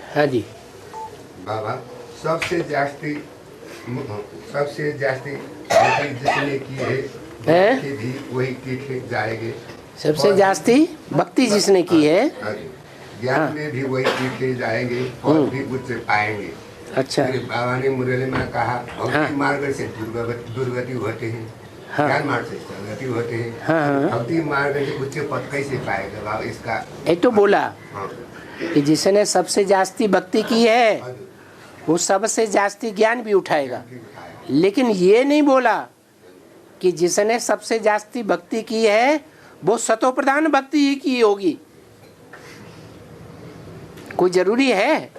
हाँ जी। बाबा सबसे जास्ती भक्ति जिसने की है भक्ति भी वही तीर्थ जाएंगे। सबसे जास्ती भक्ति जिसने की है ज्ञान में भी वही तीर्थ जाएंगे और भी उच्च पाएंगे। अच्छा। मेरे बाबा ने मुरली में कहा भक्ति मार्ग से दुर्गति होते हैं, ज्ञान मार्ग से सदगति होते हैं। भक्ति मार्ग से उच्च पद कैसे पाएगा बाबा? इसका ये तो बोला कि जिसने सबसे जास्ती भक्ति की है वो सबसे जास्ती ज्ञान भी उठाएगा, लेकिन ये नहीं बोला कि जिसने सबसे जास्ती भक्ति की है वो सतो प्रधान भक्ति ही की होगी। कोई जरूरी है?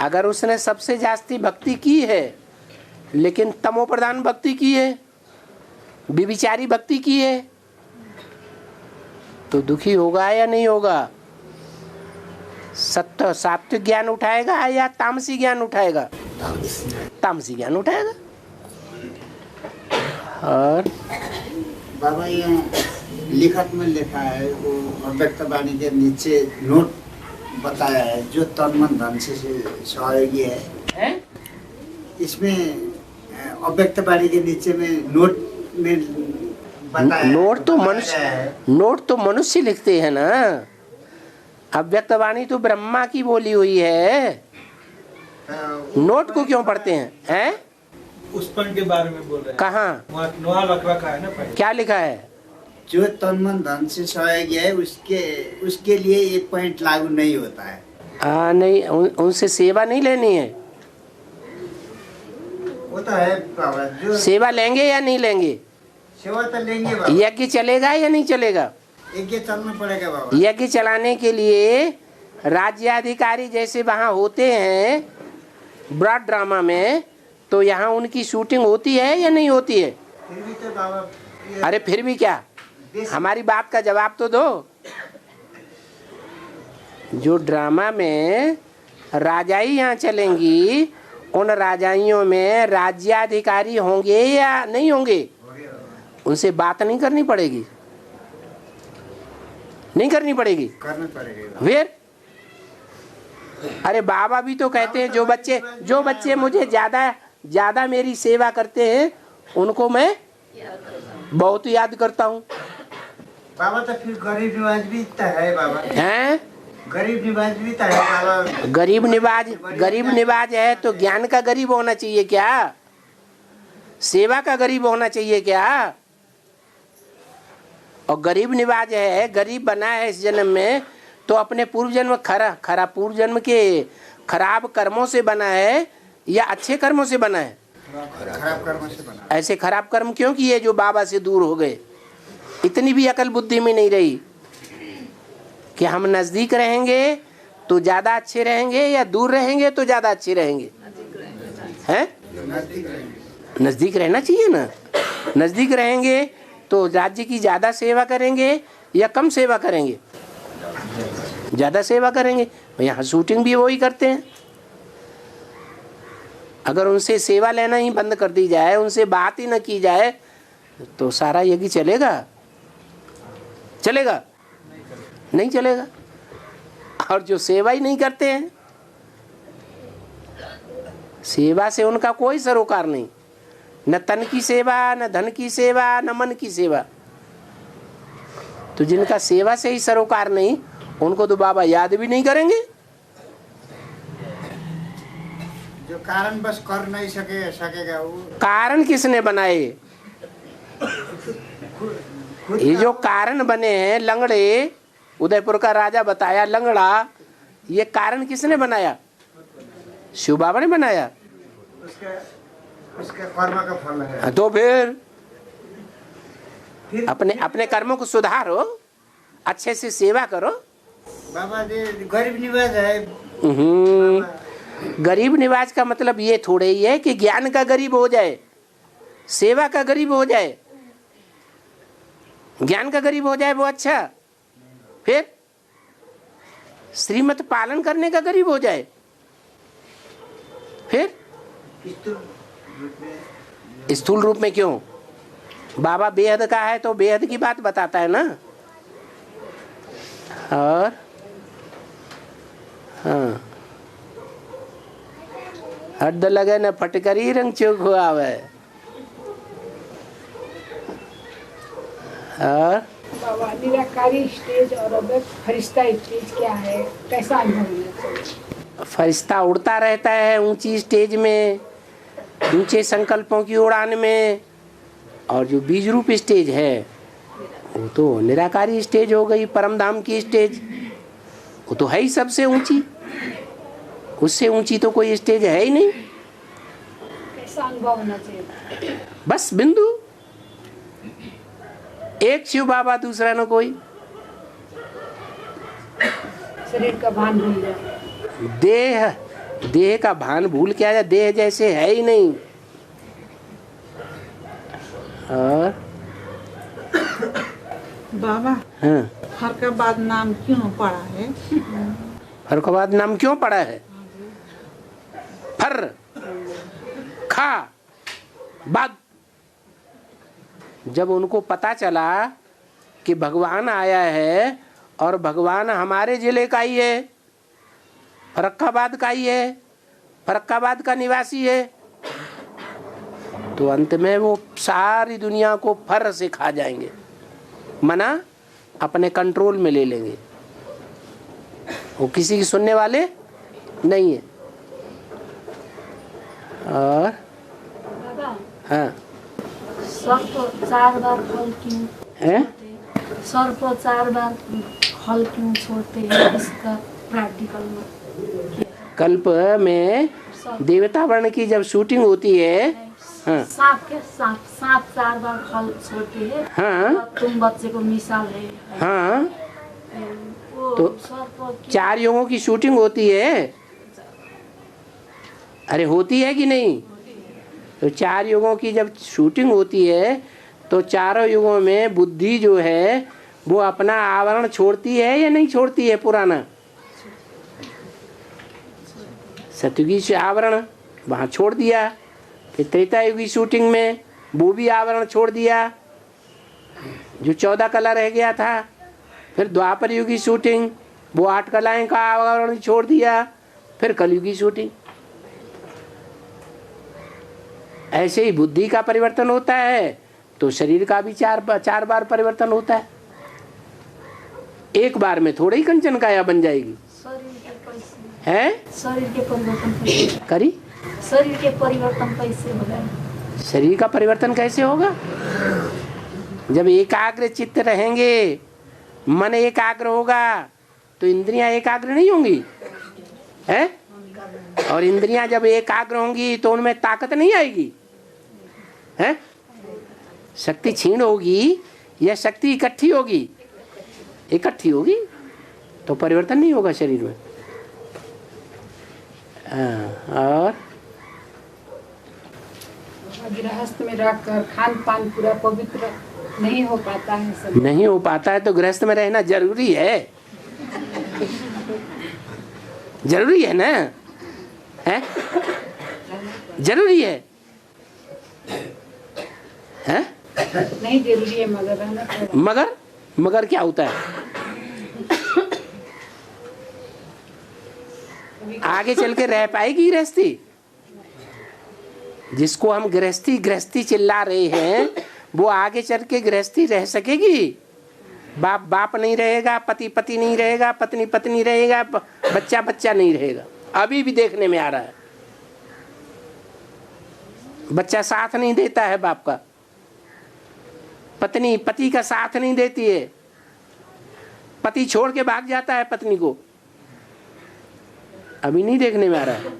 अगर उसने सबसे जास्ती भक्ति की है लेकिन तमो प्रधान भक्ति की है, विविचारी भक्ति की है, तो दुखी होगा या नहीं होगा? सत्य सात्विक ज्ञान उठाएगा या तामसी ज्ञान उठाएगा? तामसी ज्ञान उठाएगा। और बाबा ये लिखत में लिखा है, वो अव्यक्त वाणी के नीचे नोट बताया है, जो तन मन धन से सहयोगी है? इसमें अव्यक्त वाणी के नीचे में नोट में बताया नोट तो मनुष्य लिखते हैं ना। अव्यक्त वाणी तो ब्रह्मा की बोली हुई है, नोट को क्यों पढ़ते हैं? उस पॉइंट के बारे में बोल रहे हैं। कहाँ? नोहा लख रखा है ना पॉइंट। क्या लिखा है? जो तन मन धन से सहयोगी है उसके लिए ये पॉइंट लागू नहीं होता है। नहीं, उनसे सेवा नहीं लेनी है। वो तो है बाबा, जो सेवा लेंगे या नहीं लेंगे? सेवा तो लेंगे बाबा। यज्ञ चलेगा या नहीं चलेगा? यज्ञ चलना पड़ेगा बाबा। यज्ञ चलाने के लिए राज्याधिकारी जैसे वहाँ होते हैं ब्रॉड ड्रामा में, तो यहाँ उनकी शूटिंग होती है या नहीं होती है? फिर भी तो बाबा अरे फिर भी क्या? हमारी बात का जवाब तो दो। जो ड्रामा में राजाई यहाँ चलेंगी, उन राजाइयों में राज्याधिकारी होंगे या नहीं होंगे? उनसे बात नहीं करनी पड़ेगी? नहीं करनी पड़ेगी? करना पड़ेगा। फिर अरे बाबा भी तो कहते हैं जो बच्चे मुझे ज्यादा मेरी सेवा करते हैं उनको मैं बहुत याद करता हूँ। बाबा तो फिर गरीब निवाज भी तो है बाबा। हैं? गरीब निवाज भी तो है बाबा। गरीब निवाज है तो ज्ञान का गरीब होना चाहिए क्या? सेवा का गरीब होना चाहिए क्या? और गरीब निवाज है, गरीब बना है इस जन्म में, तो अपने पूर्व जन्म पूर्व जन्म के खराब कर्मों से बना है या अच्छे कर्मों से बना है? खराब कर्म से बना। ऐसे खराब कर्म क्यों किए जो बाबा से दूर हो गए? इतनी भी अकल बुद्धि में नहीं रही कि हम नजदीक रहेंगे तो ज्यादा अच्छे रहेंगे या दूर रहेंगे तो ज्यादा अच्छे रहेंगे? हैं? नजदीक रहना चाहिए ना। नजदीक रहेंगे तो राज्य की ज्यादा सेवा करेंगे या कम सेवा करेंगे? ज्यादा सेवा करेंगे। यहाँ शूटिंग भी वही करते हैं। अगर उनसे सेवा लेना ही बंद कर दी जाए, उनसे बात ही न की जाए, तो सारा यज्ञ चलेगा? चलेगा? नहीं चलेगा। और जो सेवा ही नहीं करते हैं, सेवा से उनका कोई सरोकार नहीं, न तन की सेवा, न धन की सेवा, न मन की सेवा। तो जिनका सेवा से ही सरोकार नहीं, उनको तो बाबा याद भी नहीं करेंगे। जो कारण बस कर नहीं सकेगा वो। कारण किसने बनाए? ये जो कारण बने हैं लंगड़े, उदयपुर का राजा बताया लंगड़ा, ये कारण किसने बनाया? शिव बाबा ने बनाया। उसका कर्म का फल है। तो फिर अपने कर्मों को सुधारो, अच्छे से सेवा करो। बाबा जी गरीब निवाज है। गरीब निवाज का मतलब ये थोड़े ही है कि ज्ञान का गरीब हो जाए, सेवा का गरीब हो जाए। ज्ञान का गरीब हो जाए वो अच्छा, फिर श्रीमत पालन करने का गरीब हो जाए, फिर स्थूल रूप में क्यों? बाबा बेहद का है तो बेहद की बात बताता है ना। और हाँ हद लगे न फटकरी रंग चोक हुआ है। और बाबा निराकारी स्टेज और अव्यक्त फरिश्ता स्टेज क्या है, कैसा अनुभव होना चाहिए? फरिश्ता उड़ता रहता है ऊंची स्टेज में, ऊंचे संकल्पों की उड़ान में, और जो बीज रूप स्टेज है वो तो निराकारी स्टेज हो गई, परम धाम की स्टेज। वो तो है ही सबसे ऊंची, उससे ऊंची तो कोई स्टेज है ही नहीं। कैसा अनुभव होना चाहिए? बस बिंदु, एक शिव बाबा, दूसरा न कोई। शरीर का भान भूल जाए, देह का भान भूल के आ जाए, देह जैसे है ही नहीं। और बाबा, हाँ, फरकाबाद नाम क्यों पड़ा है? फरकाबाद नाम क्यों पड़ा है? फर खा बाद। जब उनको पता चला कि भगवान आया है और भगवान हमारे जिले का ही है, फरक्काबाद का ही है, फरक्काबाद का निवासी है, तो अंत में वो सारी दुनिया को फर से खा जाएंगे, मना अपने कंट्रोल में ले लेंगे। वो किसी की सुनने वाले नहीं है। और बाबा हाँ, सर को 4 बार फल क्यों है? सर को 4 बार फल क्यों छोड़ते हैं, इसका प्रैक्टिकल में? कल्प में देवता वर्ण की जब शूटिंग होती है, हाँ सांप 4 बार फल छोड़ते हैं। हाँ, तुम बच्चे को मिसाल है। हाँ, वो तो सर को 4 युगों की शूटिंग होती है। अरे होती है कि नहीं? तो 4 युगों की जब शूटिंग होती है तो चारों युगों में बुद्धि जो है वो अपना आवरण छोड़ती है या नहीं छोड़ती है? पुराना सतयुगी से आवरण वहाँ छोड़ दिया, फिर त्रेता युगी शूटिंग में वो भी आवरण छोड़ दिया जो 14 कला रह गया था। फिर द्वापर युगी शूटिंग, वो 8 कलाएं का आवरण छोड़ दिया। फिर कलयुगी शूटिंग। ऐसे ही बुद्धि का परिवर्तन होता है तो शरीर का भी 4 बार परिवर्तन होता है। एक बार में थोड़ी ही कंचन काया बन जाएगी है? शरीर के परिवर्तन कैसे करी? शरीर के परिवर्तन कैसे होगा? शरीर का परिवर्तन कैसे होगा? जब एकाग्र चित्त रहेंगे, मन एकाग्र होगा तो इंद्रियां एकाग्र नहीं होंगी है? और इंद्रियां जब एकाग्र होंगी तो उनमें ताकत नहीं आएगी है? शक्ति क्षीण होगी या शक्ति इकट्ठी होगी? इकट्ठी होगी तो परिवर्तन नहीं होगा शरीर में। और गृहस्थ में रहकर खान पान पूरा पवित्र नहीं हो पाता है, सब नहीं हो पाता है तो गृहस्थ में रहना जरूरी है। जरूरी है ना है? जरूरी है हैं? नहीं जरूरी है मगर रहना पड़ेगा। मगर क्या होता है? आगे चल के रह पाएगी गृहस्थी? जिसको हम गृहस्थी चिल्ला रहे हैं वो आगे चल के गृहस्थी रह सकेगी? बाप नहीं रहेगा, पति नहीं रहेगा, पत्नी रहेगा, बच्चा नहीं रहेगा। अभी भी देखने में आ रहा है, बच्चा साथ नहीं देता है बाप का, पत्नी पति का साथ नहीं देती है, पति छोड़ के भाग जाता है पत्नी को। अभी नहीं देखने में आ रहा है,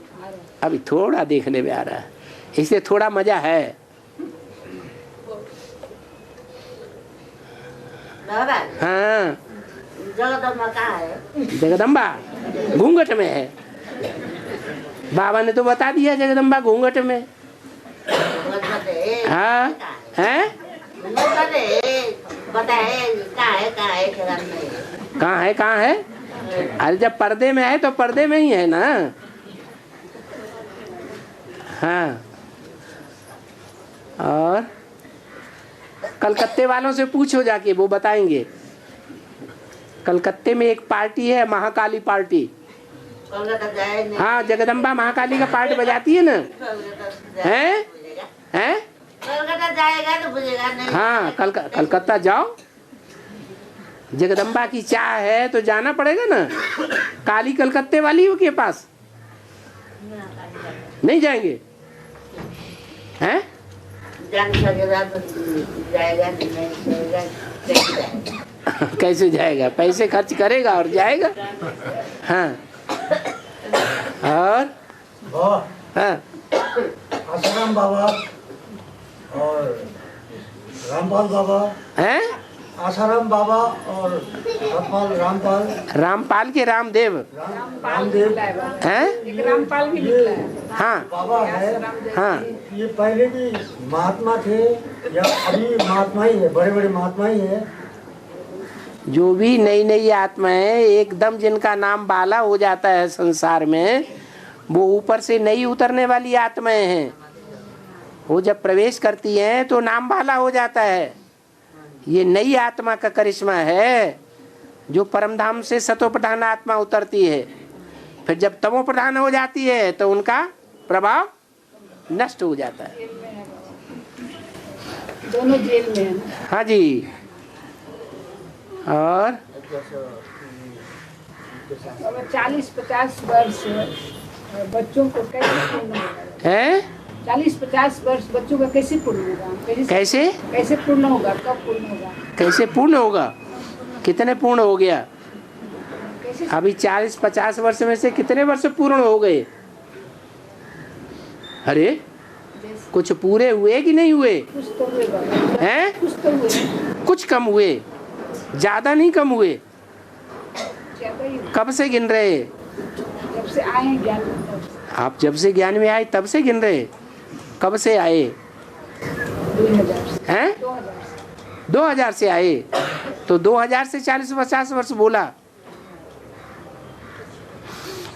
अभी थोड़ा देखने में आ रहा है, इसलिए थोड़ा मजा है। हाँ, जगदम्बा कहाँ है? जगदम्बा घूंघट में है। बाबा ने तो बता दिया जगदम्बा घूंघट में। हाँ है? कहाँ है? अरे जब पर्दे में है तो पर्दे में ही है ना। हाँ, और कलकत्ते वालों से पूछो जाके, वो बताएंगे। कलकत्ते में एक पार्टी है, महाकाली पार्टी। कोलकाता जाए नहीं। हाँ, जगदम्बा महाकाली का पार्ट बजाती है ना, हैं हैं? कोलकाता जाएगा तो बुझेगा नहीं। हाँ, कलकत्ता जाओ, जगदम्बा की चाह है तो जाना पड़ेगा ना। काली कलकत्ते वाली हो के पास नहीं जाएंगे हैं? जान सकेगा तो जाएगा, नहीं जाएगा कैसे जाएगा? पैसे खर्च करेगा और जाएगा। हाँ, और हाँ, आसाराम बाबा और रामपाल बाबा हैं? आसाराम बाबा और रामपाल रामपाल के रामदेव रामदेव हैं? एक रामपाल भी निकला है। हाँ बाबा है। हाँ, ये पहले भी महात्मा थे या अभी महात्मा ही है? बड़े बड़े महात्मा ही है। जो भी नई नई आत्माएं एकदम जिनका नाम बाला हो जाता है संसार में, वो ऊपर से नई उतरने वाली आत्माएं हैं। वो जब प्रवेश करती हैं तो नाम बाला हो जाता है। ये नई आत्मा का करिश्मा है जो परमधाम से सतो प्रधान आत्मा उतरती है। फिर जब तमो प्रधान हो जाती है तो उनका प्रभाव नष्ट हो जाता है। दोनों जेल में है। हाँ जी। और 40-50 वर्ष बच्चों को कैसे पूर्ण होगा? हैं? 40-50 वर्ष बच्चों का कैसे पूर्ण होगा? कैसे पूर्ण होगा? कब पूर्ण होगा? कैसे पूर्ण होगा? कितने पूर्ण हो गया? कैसे? अभी 40-50 वर्ष में से कितने वर्ष पूर्ण हो गए? अरे कुछ पूरे हुए कि नहीं हुए? कुछ तो हुए बाबा। हैं? कुछ तो हुए। कुछ कम हुए, ज्यादा नहीं कम हुए। ज्यादा ही कब से गिन रहे? जब से आए हैं ज्ञान में तब से। आप जब से ज्ञान में आए तब से गिन रहे? कब से आए 2000 से। हैं? 2000 से आए तो 2000 से 40-50 वर्ष बोला।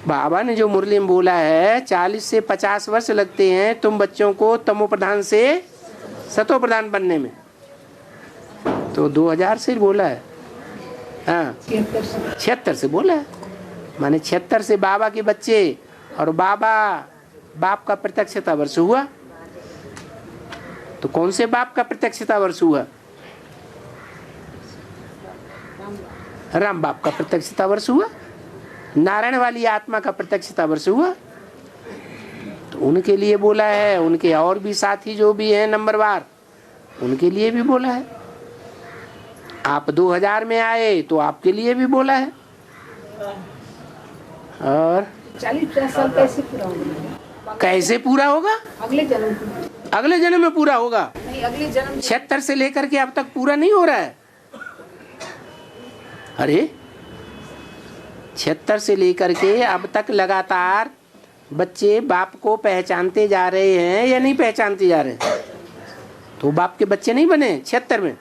बाबा ने जो मुरली में बोला है 40 से 50 वर्ष लगते हैं तुम बच्चों को तमो प्रधान से सतो प्रधान बनने में, तो 2000 से बोला है। हाँ, 76 से बोला है। माने 76 से बाबा के बच्चे और बाप का प्रत्यक्षता वर्ष हुआ। तो कौन से बाप का प्रत्यक्षता वर्ष हुआ? राम बाप का प्रत्यक्षता वर्ष हुआ। नारायण वाली आत्मा का प्रत्यक्षता वर्ष हुआ। तो उनके लिए बोला है, उनके और भी साथी जो भी हैं नंबरवार, उनके लिए भी बोला है। आप 2000 में आए तो आपके लिए भी बोला है। और 40-50 साल कैसे पूरा होगा? कैसे पूरा होगा? अगले जन्म में। अगले जन्म में पूरा होगा। नहीं, अगले जन्म 76 से लेकर के अब तक पूरा नहीं हो रहा है। अरे 76 से लेकर के अब तक लगातार बच्चे बाप को पहचानते जा रहे हैं या नहीं पहचानते जा रहे हैं? तो बाप के बच्चे नहीं बने 76 में,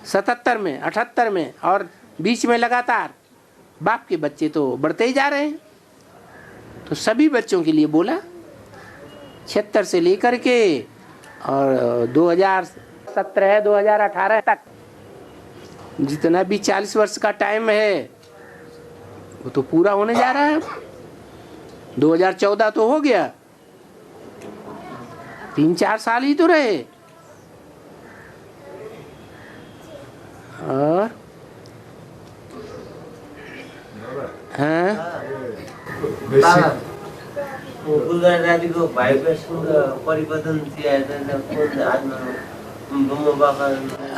77 में, 78 में और बीच में लगातार बाप के बच्चे तो बढ़ते ही जा रहे हैं। तो सभी बच्चों के लिए बोला 76 से लेकर के और 2017 2018 तक जितना भी 40 वर्ष का टाइम है वो तो पूरा होने जा रहा है। 2014 तो हो गया, 3-4 साल ही तो रहे। और हाँ, को भाइब्रेशन का परिवर्तन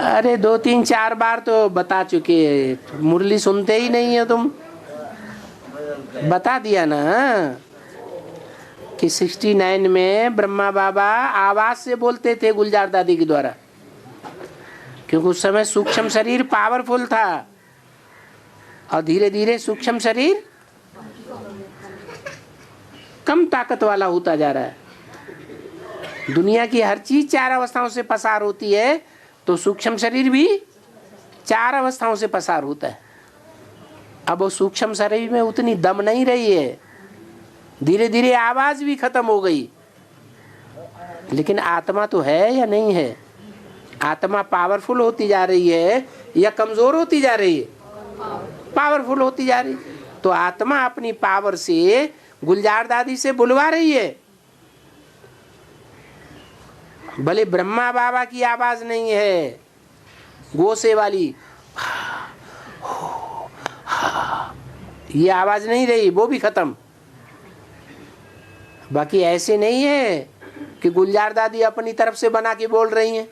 अरे 2-3-4 बार तो बता चुके, मुरली सुनते ही नहीं है तुम। बता दिया ना कि 69 में ब्रह्मा बाबा आवाज से बोलते थे गुलजार दादी के द्वारा, क्योंकि उस समय सूक्ष्म शरीर पावरफुल था और धीरे धीरे सूक्ष्म शरीर कम ताकत वाला होता जा रहा है। दुनिया की हर चीज 4 अवस्थाओं से पसार होती है, तो सूक्ष्म शरीर भी 4 अवस्थाओं से पसार होता है। अब वो सूक्ष्म शरीर में उतनी दम नहीं रही है, धीरे धीरे आवाज भी खत्म हो गई। लेकिन आत्मा तो है या नहीं है? आत्मा पावरफुल होती जा रही है या कमजोर होती जा रही है? पावरफुल होती जा रही है। तो आत्मा अपनी पावर से गुलजार दादी से बुलवा रही है। भले ब्रह्मा बाबा की आवाज नहीं है, गोसे वाली ये आवाज नहीं रही, वो भी खत्म। बाकी ऐसे नहीं है कि गुलजार दादी अपनी तरफ से बना के बोल रही हैं।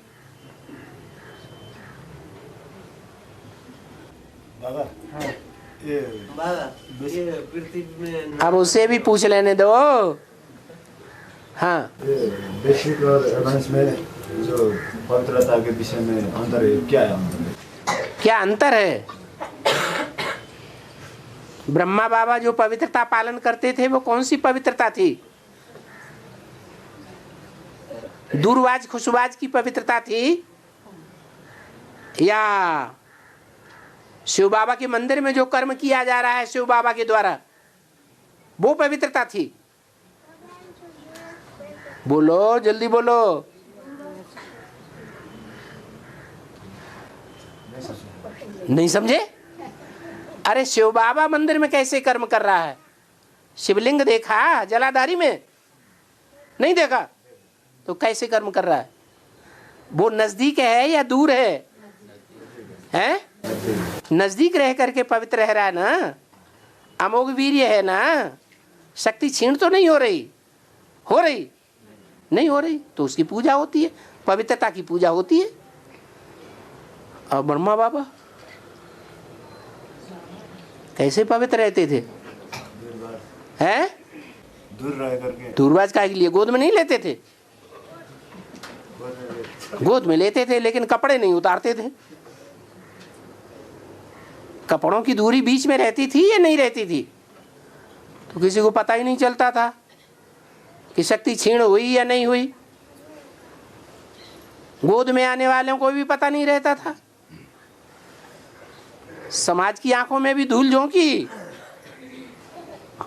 बाबा ये पृथ्वी में अब उससे भी पूछ लेने दो। हाँ, बेसिक और एडवांस में जो पवित्रता के विषय में अंतर है, क्या है? क्या अंतर है? ब्रह्मा बाबा जो पवित्रता पालन करते थे वो कौन सी पवित्रता थी? दूरवाज खुशवाज की पवित्रता थी या शिव बाबा के मंदिर में जो कर्म किया जा रहा है शिव बाबा के द्वारा, वो पवित्रता थी? बोलो, जल्दी बोलो। नहीं समझे? अरे शिव बाबा मंदिर में कैसे कर्म कर रहा है? शिवलिंग देखा जलाधारी में? नहीं देखा, तो कैसे कर्म कर रहा है? वो नजदीक है या दूर है? हैं? नजदीक रह करके पवित्र रह रहा है ना, अमोघ वीर्य है ना, शक्ति क्षीण तो नहीं हो रही? हो रही? नहीं हो रही, तो उसकी पूजा होती है, पवित्रता की पूजा होती है। और ब्रह्मा बाबा कैसे पवित्र रहते थे? हैं? दूर रह करके। दूरबाज का के लिए गोद में नहीं लेते थे? गोद में लेते थे, लेकिन कपड़े नहीं उतारते थे। कपड़ों की दूरी बीच में रहती थी या नहीं रहती थी? तो किसी को पता ही नहीं चलता था कि शक्ति क्षीण हुई या नहीं हुई। गोद में आने वालों को भी पता नहीं रहता था। समाज की आंखों में भी धूल झोंकी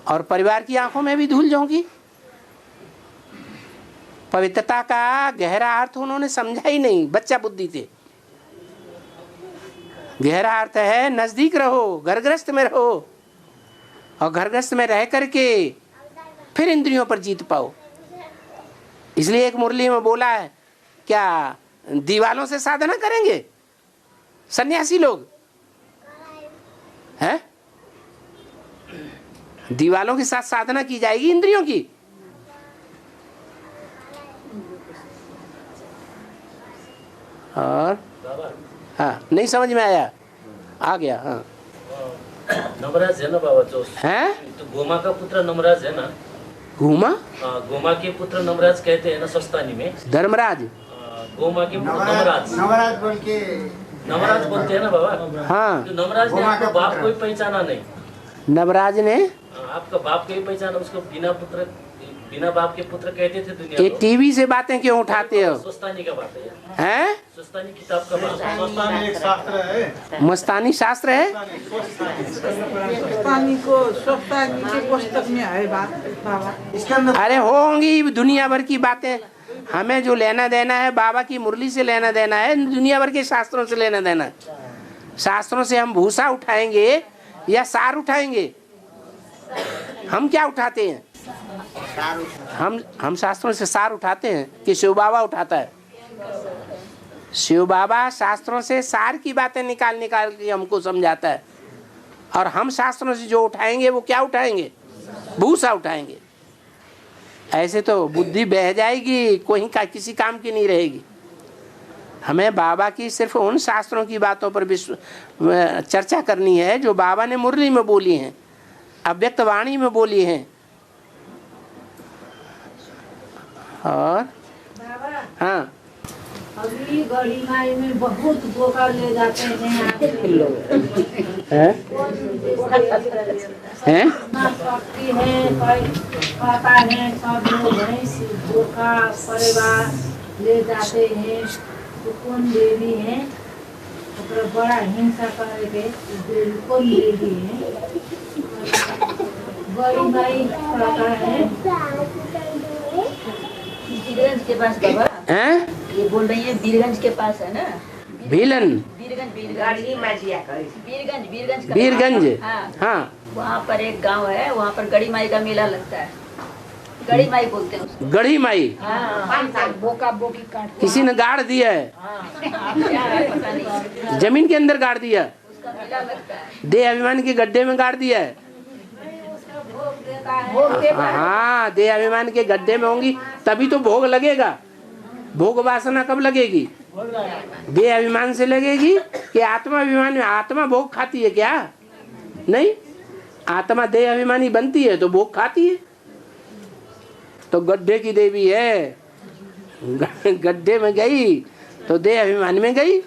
और परिवार की आंखों में भी धूल झोंकी। पवित्रता का गहरा अर्थ उन्होंने समझा ही नहीं, बच्चा बुद्धि थे। गहरा अर्थ है नजदीक रहो, घरग्रस्त में रहो, और घरग्रस्त में रह करके फिर इंद्रियों पर जीत पाओ। इसलिए एक मुरली में बोला है, क्या दीवालों से साधना करेंगे सन्यासी लोग? हैं? दीवालों के साथ साधना की जाएगी इंद्रियों की? और हाँ, नहीं समझ में आया? आ गया। हाँ, नमराज है ना बाबा, जो है तो गोमा का पुत्र नमराज है ना। गोमा? गोमा के पुत्र नमराज कहते हैं ना संस्थानी में। धर्मराज। गोमा के पुत्र नमराज। नवराज बोल के नवराज बोलते हैं ना बाबा। हाँ, तो नमराज ने आपका बाप कोई पहचाना नहीं। नवराज ने आपका बाप कोई पहचाना, उसको बिना बाप के पुत्र कहते थे दुनिया। ये टीवी से बातें क्यों उठाते हो? सुस्तानी का बात है, हैं? सुस्तानी किताब का बात है। मस्तानी एक शास्त्र है। मस्तानी शास्त्र है? स्वस्तानी को स्वस्तानी के पुस्तक में है बात बाबा। इसका अरे होंगी दुनिया भर की बातें। हमें जो लेना देना है बाबा की मुरली से लेना देना है, दुनिया भर के शास्त्रों से लेना देना। शास्त्रों से हम भूसा उठाएंगे या सार उठाएंगे? हम क्या उठाते हैं? हम शास्त्रों से सार उठाते हैं कि शिव बाबा उठाता है? शिव बाबा शास्त्रों से सार की बातें निकाल के हमको समझाता है, और हम शास्त्रों से जो उठाएंगे वो क्या उठाएंगे? भूसा उठाएंगे। ऐसे तो बुद्धि बह जाएगी, कोई किसी काम की नहीं रहेगी। हमें बाबा की सिर्फ उन शास्त्रों की बातों पर चर्चा करनी है जो बाबा ने मुरली में बोली हैं, अव्यक्त वाणी में बोली हैं। और हाँ, अभी गड़ी माई में बहुत धोखा ले जाते हैं हैं? शक्ति है, पता है, सब लोग हैं, धोखा परिवार ले जाते हैं। तो कौन देवी है? तो बड़ा हिंसा करके कौन देवी है? गड़ी माई पता है बीरगंज के पास बाबा। हैं? ये बोल रही है बीरगंज के पास है ना। भीलन? बीरगंज वीरगंज। हाँ, वहाँ पर एक गांव है, वहाँ पर गड़ी माई का मेला लगता है। गड़ी माई बोलते हैं उसको। गड़ी माई बोका बोकी काट किसी ने गाड़ दिया है, क्या है पता नहीं। जमीन के अंदर गाड़ दिया, उसका मेला लगता है। देह अभिमान के गड्ढे में गाड़ दिया है। हाँ, देह अभिमान के गड्ढे में होंगी तभी तो भोग लगेगा। भोग वासना कब लगेगी? देह अभिमान से लगेगी कि आत्मा अभिमान में। आत्मा भोग खाती है क्या? नहीं, आत्मा देह अभिमानी बनती है तो भोग खाती है। तो गड्ढे की देवी है, गड्ढे में गई तो देह अभिमान में गई।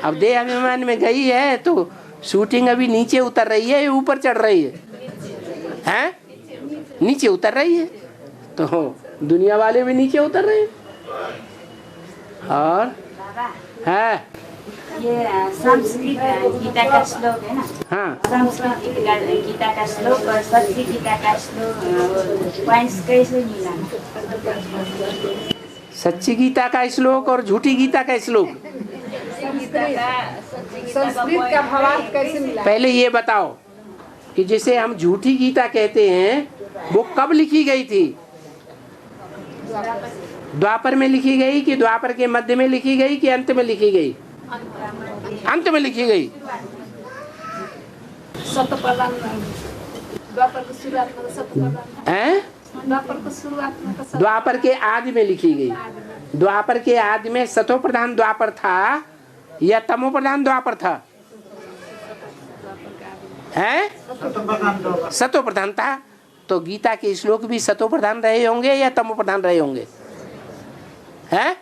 अब देह अभिमान में गई है तो शूटिंग अभी नीचे उतर रही है, ऊपर चढ़ रही है? हैं? नीचे उतर रही है। तो दुनिया वाले भी नीचे उतर रहे हैं। और है ये संस्कृत गीता का श्लोक है ना? हाँ, संस्कृत गीता का श्लोक और सच्ची गीता का श्लोक पॉइंट्स कैसे मिलाना? सच्ची गीता का श्लोक और झूठी गीता का श्लोक। संस्कृत का भावार्थ कैसे मिला? पहले ये बताओ कि जिसे हम झूठी गीता कहते हैं वो कब लिखी गई थी? द्वापर में लिखी गई कि द्वापर के मध्य में लिखी गई कि अंत में लिखी गई? अंत में लिखी गई। द्वापर के आदि में लिखी गई। द्वापर के आदि में सतो प्रधान द्वापर था या तमो प्रधान द्वापर था? है? सतो प्रधान था। तो गीता के श्लोक भी सतो प्रधान रहे होंगे या तमो प्रधान रहे होंगे? है?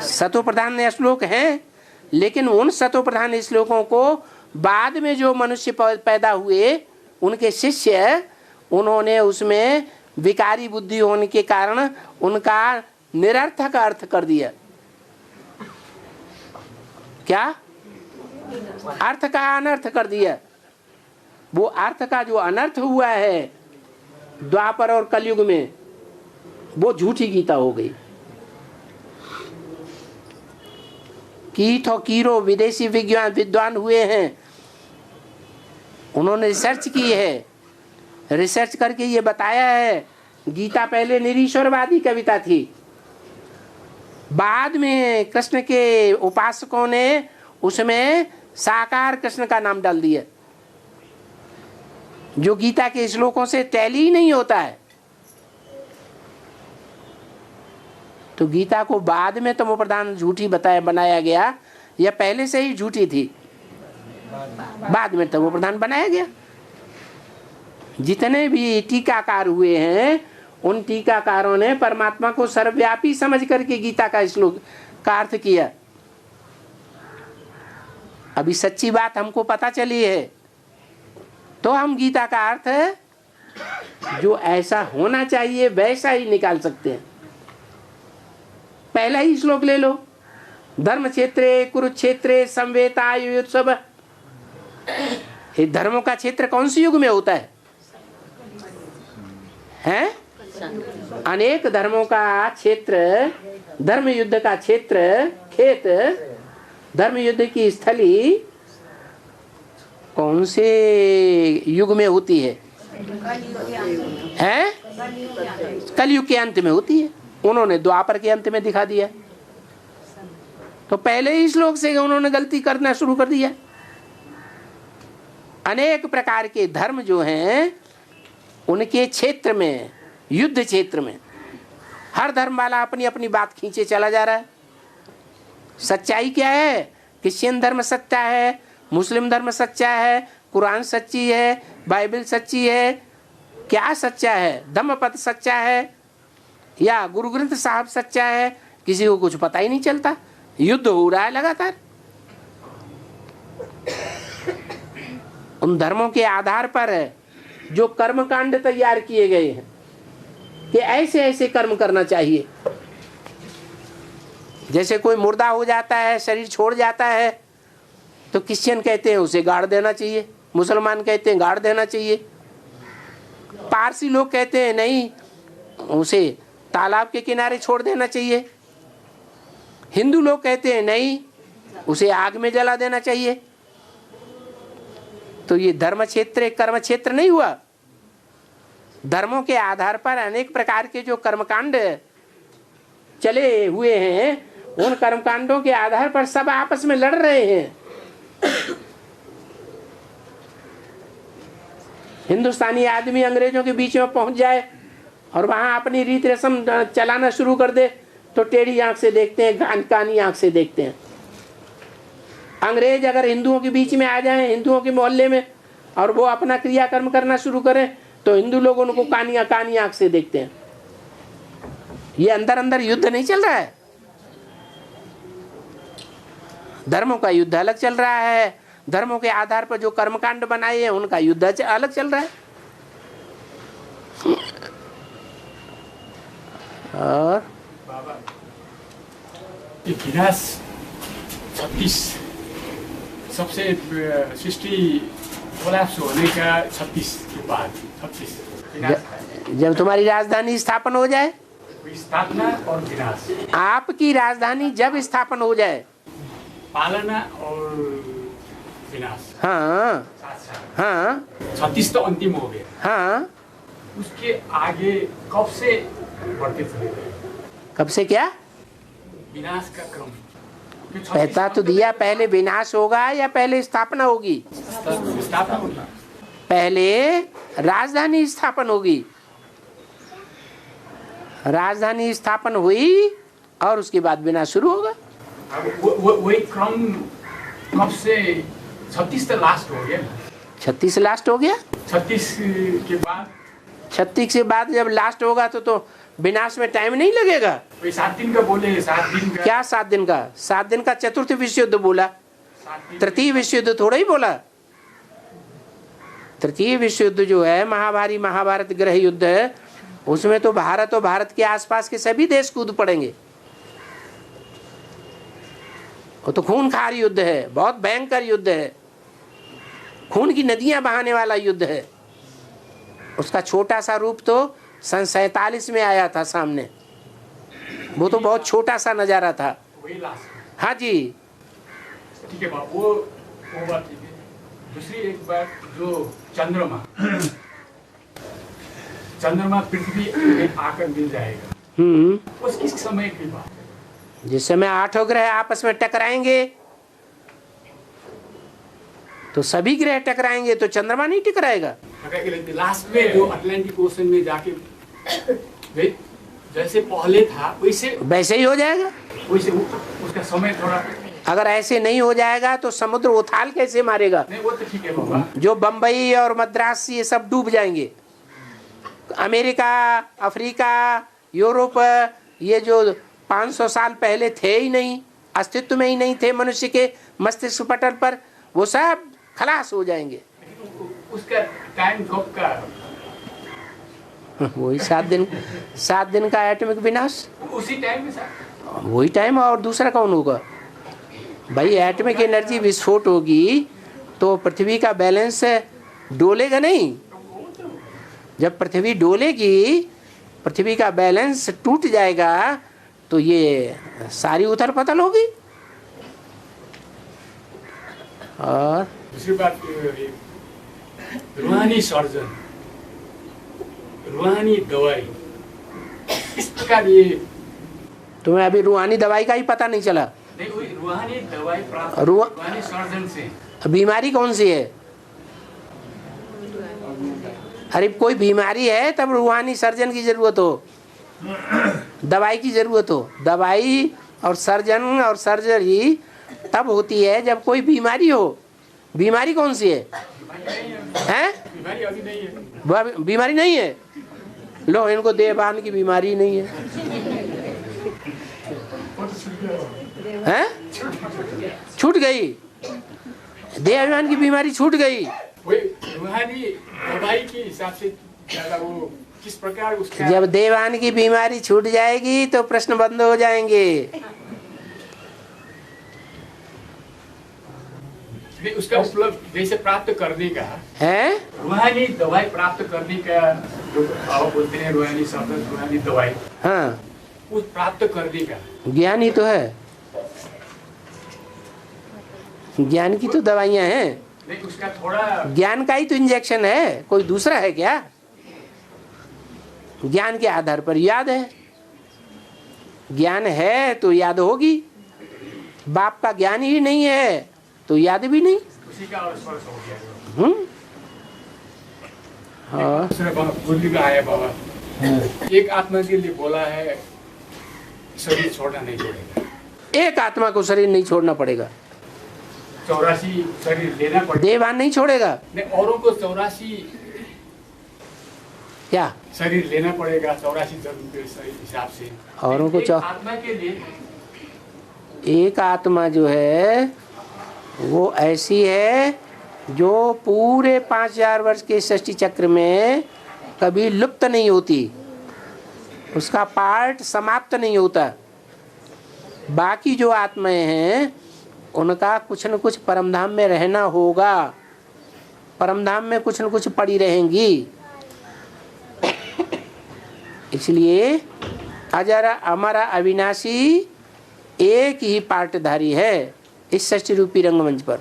सतो प्रधान श्लोक हैं, लेकिन उन सतो प्रधान श्लोकों को बाद में जो मनुष्य पैदा हुए उनके शिष्य, उन्होंने उसमें विकारी बुद्धि होने के कारण उनका निरर्थक अर्थ कर दिया। क्या? अर्थ का अनर्थ कर दिया। वो अर्थ का जो अनर्थ हुआ है द्वापर और कलयुग में, वो झूठी गीता हो गई। कीट और कीरो विदेशी विद्वान हुए हैं, उन्होंने रिसर्च की है। रिसर्च करके ये बताया है गीता पहले निरीश्वरवादी कविता थी, बाद में कृष्ण के उपासकों ने उसमें साकार कृष्ण का नाम डाल दिया, जो गीता के श्लोकों से टैली ही नहीं होता है। तो गीता को बाद में तमो प्रधान झूठी बनाया गया या पहले से ही झूठी थी? बाद में तमो प्रधान बनाया गया। जितने भी टीकाकार हुए हैं उन टीकाकारों ने परमात्मा को सर्वव्यापी समझ करके गीता का श्लोक का अर्थ किया। अभी सच्ची बात हमको पता चली है तो हम गीता का अर्थ जो ऐसा होना चाहिए वैसा ही निकाल सकते हैं। पहला ही श्लोक ले लो, धर्म क्षेत्रे कुरुक्षेत्रे संवेता युत्सव। ये धर्मों का क्षेत्र कौन से युग में होता है? हैं? अनेक धर्मों का क्षेत्र, धर्म युद्ध का क्षेत्र, खेत, धर्म युद्ध की स्थली कौन से युग में होती है? हैं? कलयुग के अंत में होती है। उन्होंने द्वापर के अंत में दिखा दिया। तो पहले ही श्लोक से उन्होंने गलती करना शुरू कर दिया। अनेक प्रकार के धर्म जो हैं उनके क्षेत्र में, युद्ध क्षेत्र में, हर धर्म वाला अपनी अपनी बात खींचे चला जा रहा है। सच्चाई क्या है? क्रिश्चियन धर्म सच्चा है, मुस्लिम धर्म सच्चा है, कुरान सच्ची है, बाइबल सच्ची है। क्या सच्चा है? धम्मपद सच्चा है या गुरु ग्रंथ साहब सच्चा है? किसी को कुछ पता ही नहीं चलता। युद्ध हो रहा है लगातार। उन धर्मों के आधार पर जो कर्मकांड तैयार किए गए हैं कि ऐसे ऐसे कर्म करना चाहिए। जैसे कोई मुर्दा हो जाता है, शरीर छोड़ जाता है, तो क्रिश्चियन कहते हैं उसे गाड़ देना चाहिए, मुसलमान कहते हैं गाड़ देना चाहिए, पारसी लोग कहते हैं नहीं उसे तालाब के किनारे छोड़ देना चाहिए, हिंदू लोग कहते हैं नहीं उसे आग में जला देना चाहिए। तो ये धर्म क्षेत्र एक कर्म क्षेत्र नहीं हुआ। धर्मों के आधार पर अनेक प्रकार के जो कर्मकांड चले हुए हैं, उन कर्मकांडों के आधार पर सब आपस में लड़ रहे हैं। हिंदुस्तानी आदमी अंग्रेजों के बीच में पहुंच जाए और वहां अपनी रीत रस्म चलाना शुरू कर दे तो टेढ़ी आंख से देखते हैं, कानी आंख से देखते हैं। अंग्रेज अगर हिंदुओं के बीच में आ जाएं, हिंदुओं के मोहल्ले में, और वो अपना क्रियाकर्म करना शुरू करें तो हिंदू लोग उनको कानी आंख से देखते हैं। ये अंदर अंदर युद्ध नहीं चल रहा है, धर्मों का युद्ध अलग चल रहा है। धर्मों के आधार पर जो कर्मकांड बनाए हैं उनका युद्ध अलग चल रहा है। और विनाश 36 सबसे सृष्टि कोलैप्स होने का 36 के बाद 36 जब तुम्हारी राजधानी स्थापन हो जाए, स्थापना और विनाश। आपकी राजधानी जब स्थापन हो जाए, पालना और विनाश। हाँ हाँ 36 तो अंतिम हो गया। हाँ उसके आगे कब से बढ़ते चले गए? कब से क्या विनाश का क्रम कहता तो दिया। पहले विनाश होगा या पहले स्थापना होगी? स्थापना होगी। पहले राजधानी स्थापन होगी। राजधानी स्थापन हुई और उसके बाद विनाश शुरू होगा। वही क्रम कब से 36 तक लास्ट हो गया। 36 लास्ट हो गया। 36 के बाद 36 के बाद जब लास्ट होगा तो विनाश में टाइम नहीं लगेगा। 7 दिन का बोले, 7 दिन का क्या 7 दिन का? 7 दिन का चतुर्थ विश्व युद्ध बोला, तृतीय विश्व युद्ध थोड़ा ही बोला। तृतीय विश्व युद्ध जो है महाभारत गृह युद्ध है, उसमें तो भारत और भारत के आसपास के सभी देश कूद पड़ेंगे। वो तो खूनखार युद्ध है, बहुत भयंकर युद्ध है, खून की नदियां बहाने वाला युद्ध है। उसका छोटा सा रूप तो सन 47 में आया था सामने, वो तो बहुत छोटा सा नजारा था। हाँ जी ठीक है बाबू, वो बात ठीक है। दूसरी एक बात जो चंद्रमा पृथ्वी में आकर मिल जाएगा, उस किस समय की बात है? जिस समय 8 ग्रह आपस में टकराएंगे तो सभी ग्रह टकराएंगे, तो चंद्रमा नहीं टकराएगा। लास्ट में जो अटलांटिक ओशन में जाके जैसे पहले था वैसे ही हो जाएगा। वैसे उसका समय थोड़ा, अगर ऐसे नहीं हो जाएगा तो समुद्र उथाल कैसे मारेगा? नहीं वो तो ठीक है बाबा। जो बंबई और मद्रास ये सब डूब जाएंगे। अमेरिका, अफ्रीका, यूरोप, ये जो 500 साल पहले थे ही नहीं, अस्तित्व में ही नहीं थे मनुष्य के मस्तिष्क पटल पर, वो सब खलास हो जाएंगे। उसका टाइम कब का? वही 7 दिन का एटॉमिक विनाश, उसी टाइम में वही टाइम। और दूसरा कौन होगा भाई? एटॉमिक एनर्जी विस्फोट होगी तो पृथ्वी का बैलेंस डोलेगा नहीं। जब पृथ्वी डोलेगी, पृथ्वी का बैलेंस टूट जाएगा तो ये सारी उथल पथल होगी। और दूसरी बात, रूहानी सर्जन, रूहानी दवाई, इस प्रकार ये तुम्हें अभी रूहानी दवाई का ही पता नहीं चला। रूहानी दवाई प्राप्त रूहानी सर्जन से। बीमारी कौन सी है? अरे कोई बीमारी है तब रूहानी सर्जन की जरूरत हो, दवाई की जरूरत हो। दवाई और सर्जन और सर्जरी तब होती है जब कोई बीमारी हो। बीमारी कौन सी है? बीमारी अभी नहीं है। बीमारी नहीं है। लो, इनको देहबान की बीमारी नहीं है, हैं? छूट गई, देहबान की बीमारी छूट गई। रूहानी दवाई के हिसाब से वो किस प्रकार उसका, जब देवान की बीमारी छूट जाएगी तो प्रश्न बंद हो जाएंगे। उसका उपलब्ध जैसे प्राप्त करने का है, रूहानी दवाई प्राप्त करने का जो आप बोलते हैं रूहानी सर्जन, रूहानी दवाई, हाँ, उस प्राप्त करने का ज्ञान ही तो है। ज्ञान की तो दवाइयां हैं। नहीं, उसका थोड़ा ज्ञान का ही तो इंजेक्शन है, कोई दूसरा है क्या? ज्ञान के आधार पर याद है, ज्ञान है तो याद होगी। बाप का ज्ञान ही नहीं है तो याद भी नहीं। उसी का स्पर्श हो गया। हाँ। दूसरा बुद्धि में आया बाबा, एक आत्मा के लिए बोला है शरीर छोड़ना नहीं पड़ेगा। एक आत्मा को शरीर नहीं छोड़ना पड़ेगा, 84 शरीर लेना पड़ेगा, देवान नहीं छोड़ेगा। नहीं, औरों को 84 क्या शरीर लेना पड़ेगा, 84 जन्म के हिसाब से। औरों को एक आत्मा के लिए एक आत्मा जो है वो ऐसी है जो पूरे 5000 वर्ष के सृष्टि चक्र में कभी लुप्त नहीं होती, उसका पार्ट समाप्त नहीं होता। बाकी जो आत्माएं हैं उनका कुछ न कुछ परमधाम में रहना होगा, परमधाम में कुछ न कुछ पड़ी रहेंगी। इसलिए अजर अमर अविनाशी एक ही पार्टधारी है इस सृष्टि रूपी रंगमंच पर,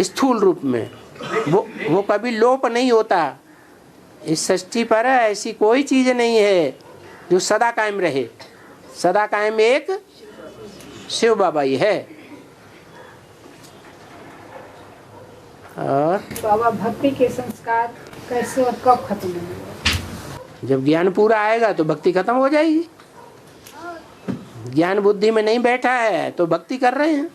स्थूल रूप में। वो कभी लोप नहीं होता। इस सृष्टि पर ऐसी कोई चीज नहीं है जो सदा कायम रहे। सदा कायम एक शिव बाबा ही है। और बाबा भक्ति के संस्कार कैसे और कब खत्म होंगे? जब ज्ञान पूरा आएगा तो भक्ति खत्म हो जाएगी। ज्ञान बुद्धि में नहीं बैठा है तो भक्ति कर रहे हैं,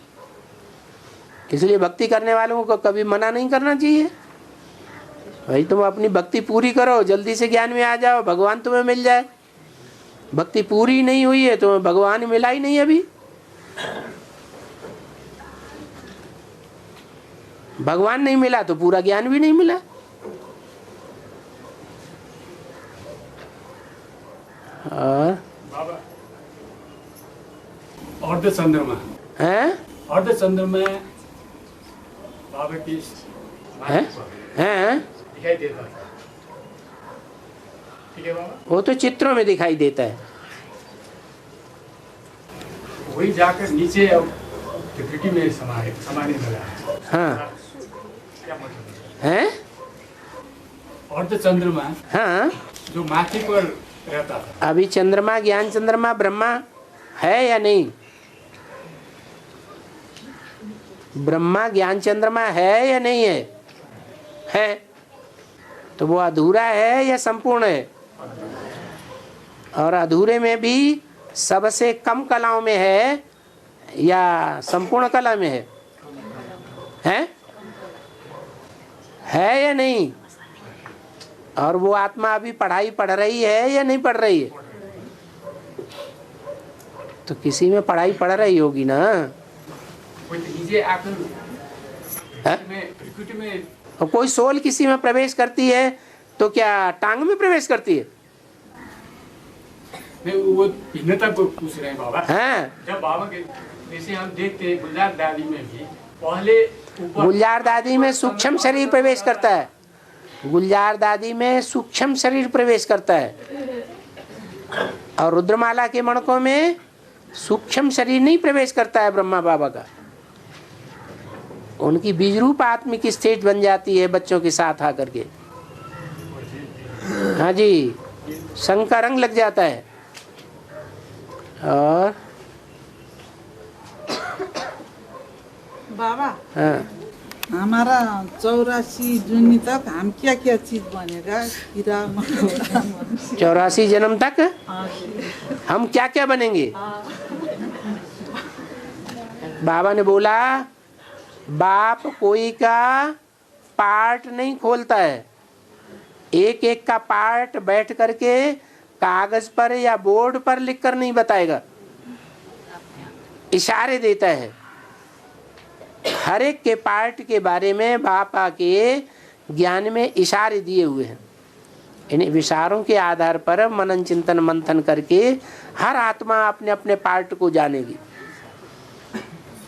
इसलिए भक्ति करने वालों को कभी मना नहीं करना चाहिए। भाई तुम अपनी भक्ति पूरी करो, जल्दी से ज्ञान में आ जाओ, भगवान तुम्हें मिल जाए। भक्ति पूरी नहीं हुई है तो भगवान मिला ही नहीं अभी। भगवान नहीं मिला तो पूरा ज्ञान भी नहीं मिला। अर्ध चंद्रमा है, अर्ध चंद्रमा बाबा की दिखाई देता है। ठीक है बाबा, वो तो चित्रों में दिखाई देता है। वही जाकर नीचे अब त्रिपुटी में समाने लगा है। हाँ क्या मतलब है? अर्ध चंद्रमा हाँ, जो माथी पर रहता था। अभी चंद्रमा, ज्ञान चंद्रमा ब्रह्मा है या नहीं? ब्रह्मा ज्ञान चंद्रमा है या नहीं है? है। तो वो अधूरा है या संपूर्ण है? और अधूरे में भी सबसे कम कलाओं में है या संपूर्ण कला में है? है या नहीं? और वो आत्मा अभी पढ़ाई पढ़ रही है या नहीं पढ़ रही है? तो किसी में पढ़ाई पढ़ रही होगी ना। और कोई सोल किसी में प्रवेश करती है तो क्या टांग में प्रवेश करती है? नहीं, वो भिन्नता को पूछ रहे हैं बाबा। हाँ। जब बाबा के जैसे हम देखते हैं गुलजार दादी में भी पहले गुलजार दादी में सूक्ष्म शरीर प्रवेश करता है। गुलजार दादी में सूक्ष्म शरीर प्रवेश करता है और रुद्रमाला के मणकों में सूक्ष्म शरीर नहीं प्रवेश करता है ब्रह्मा बाबा का। उनकी बीजरूप आत्मिक स्टेज बन जाती है बच्चों के साथ आकर के। हाँ जी, शंख का रंग लग जाता है। और बाबा हाँ, हमारा 84 जून तक हम क्या क्या चीज बनेगा? कीड़ा मकोड़ा 84 जन्म तक हम क्या क्या बनेंगे? बाबा ने बोला बाप कोई का पार्ट नहीं खोलता है, एक एक का पार्ट बैठ करके कागज पर या बोर्ड पर लिखकर नहीं बताएगा, इशारे देता है। हर एक के पार्ट के बारे में बापा के ज्ञान में इशारे दिए हुए हैं। इन विचारों के आधार पर मनन चिंतन मंथन करके हर आत्मा अपने अपने पार्ट को जानेगी।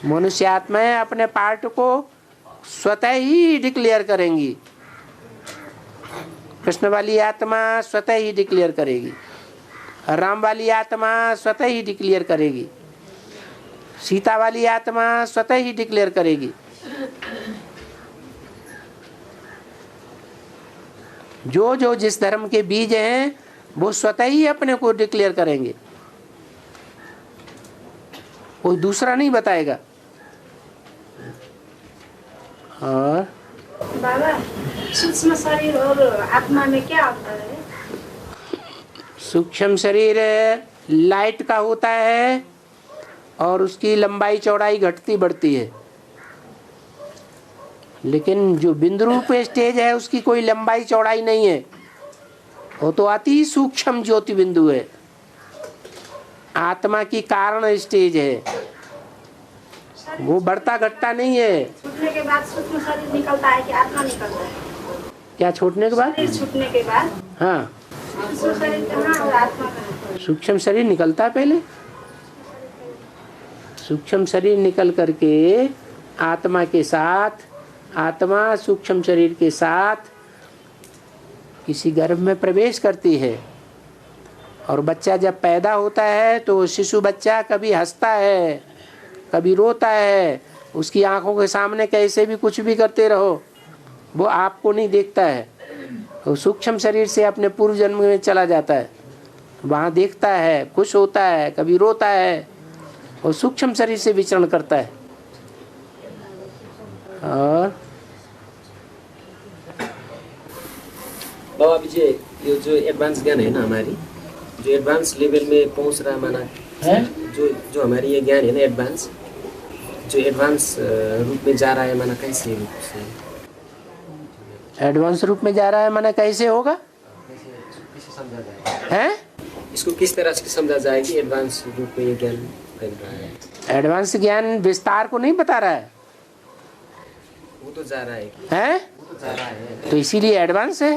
मनुष्य आत्माएं अपने पार्ट को स्वतः ही डिक्लेयर करेंगी। कृष्ण वाली आत्मा स्वतः ही डिक्लेयर करेगी, राम वाली आत्मा स्वतः ही डिक्लेयर करेगी, सीता वाली आत्मा स्वतः ही डिक्लेयर करेगी। जो जो जिस धर्म के बीज हैं वो स्वतः ही अपने को डिक्लेयर करेंगे, कोई दूसरा नहीं बताएगा। और बाबा सूक्ष्म शरीर और आत्मा में क्या अंतर है? सूक्ष्म शरीर लाइट का होता है और उसकी लंबाई चौड़ाई घटती बढ़ती है, लेकिन जो बिंदु रूप स्टेज है उसकी कोई लंबाई चौड़ाई नहीं है, वो तो अति सूक्ष्म ज्योति बिंदु है। आत्मा की कारण स्टेज है, वो बढ़ता घटता नहीं है। छूटने के बाद सूक्ष्म शरीर निकलता है कि आत्मा निकलता है? क्या छूटने के बाद? छूटने के बाद हाँ, सूक्ष्म शरीर कहाँ और आत्मा कहाँ? सूक्ष्म शरीर निकलता है पहले, सूक्ष्म शरीर निकल करके आत्मा के साथ, आत्मा सूक्ष्म शरीर के साथ किसी गर्भ में प्रवेश करती है। और बच्चा जब पैदा होता है तो शिशु बच्चा कभी हंसता है, कभी रोता है, उसकी आंखों के सामने कैसे भी कुछ भी करते रहो वो आपको नहीं देखता है। वो सूक्ष्म शरीर से अपने पूर्व जन्म में चला जाता है, वहाँ देखता है, खुश होता है, कभी रोता है, और सूक्ष्म शरीर से विचरण करता है। और बाबा अभी ये जो एडवांस ज्ञान है ना, हमारी जो एडवांस लेवल में पहुंच रहा माना है, जो हमारी ये ज्ञान है ना एडवांस, जो एडवांस रूप में जा रहा है माना कैसे रूप से? एडवांस रूप में जा रहा है माना कैसे होगा? कैसे समझा जाए हैं? इसको किस तरह से समझा जाए कि एडवांस रूप में ये ज्ञान फैल रहा है? एडवांस ज्ञान विस्तार को नहीं बता रहा है, वो तो जा रहा है हैं? वो तो जा रहा है, तो इसीलिए एडवांस है।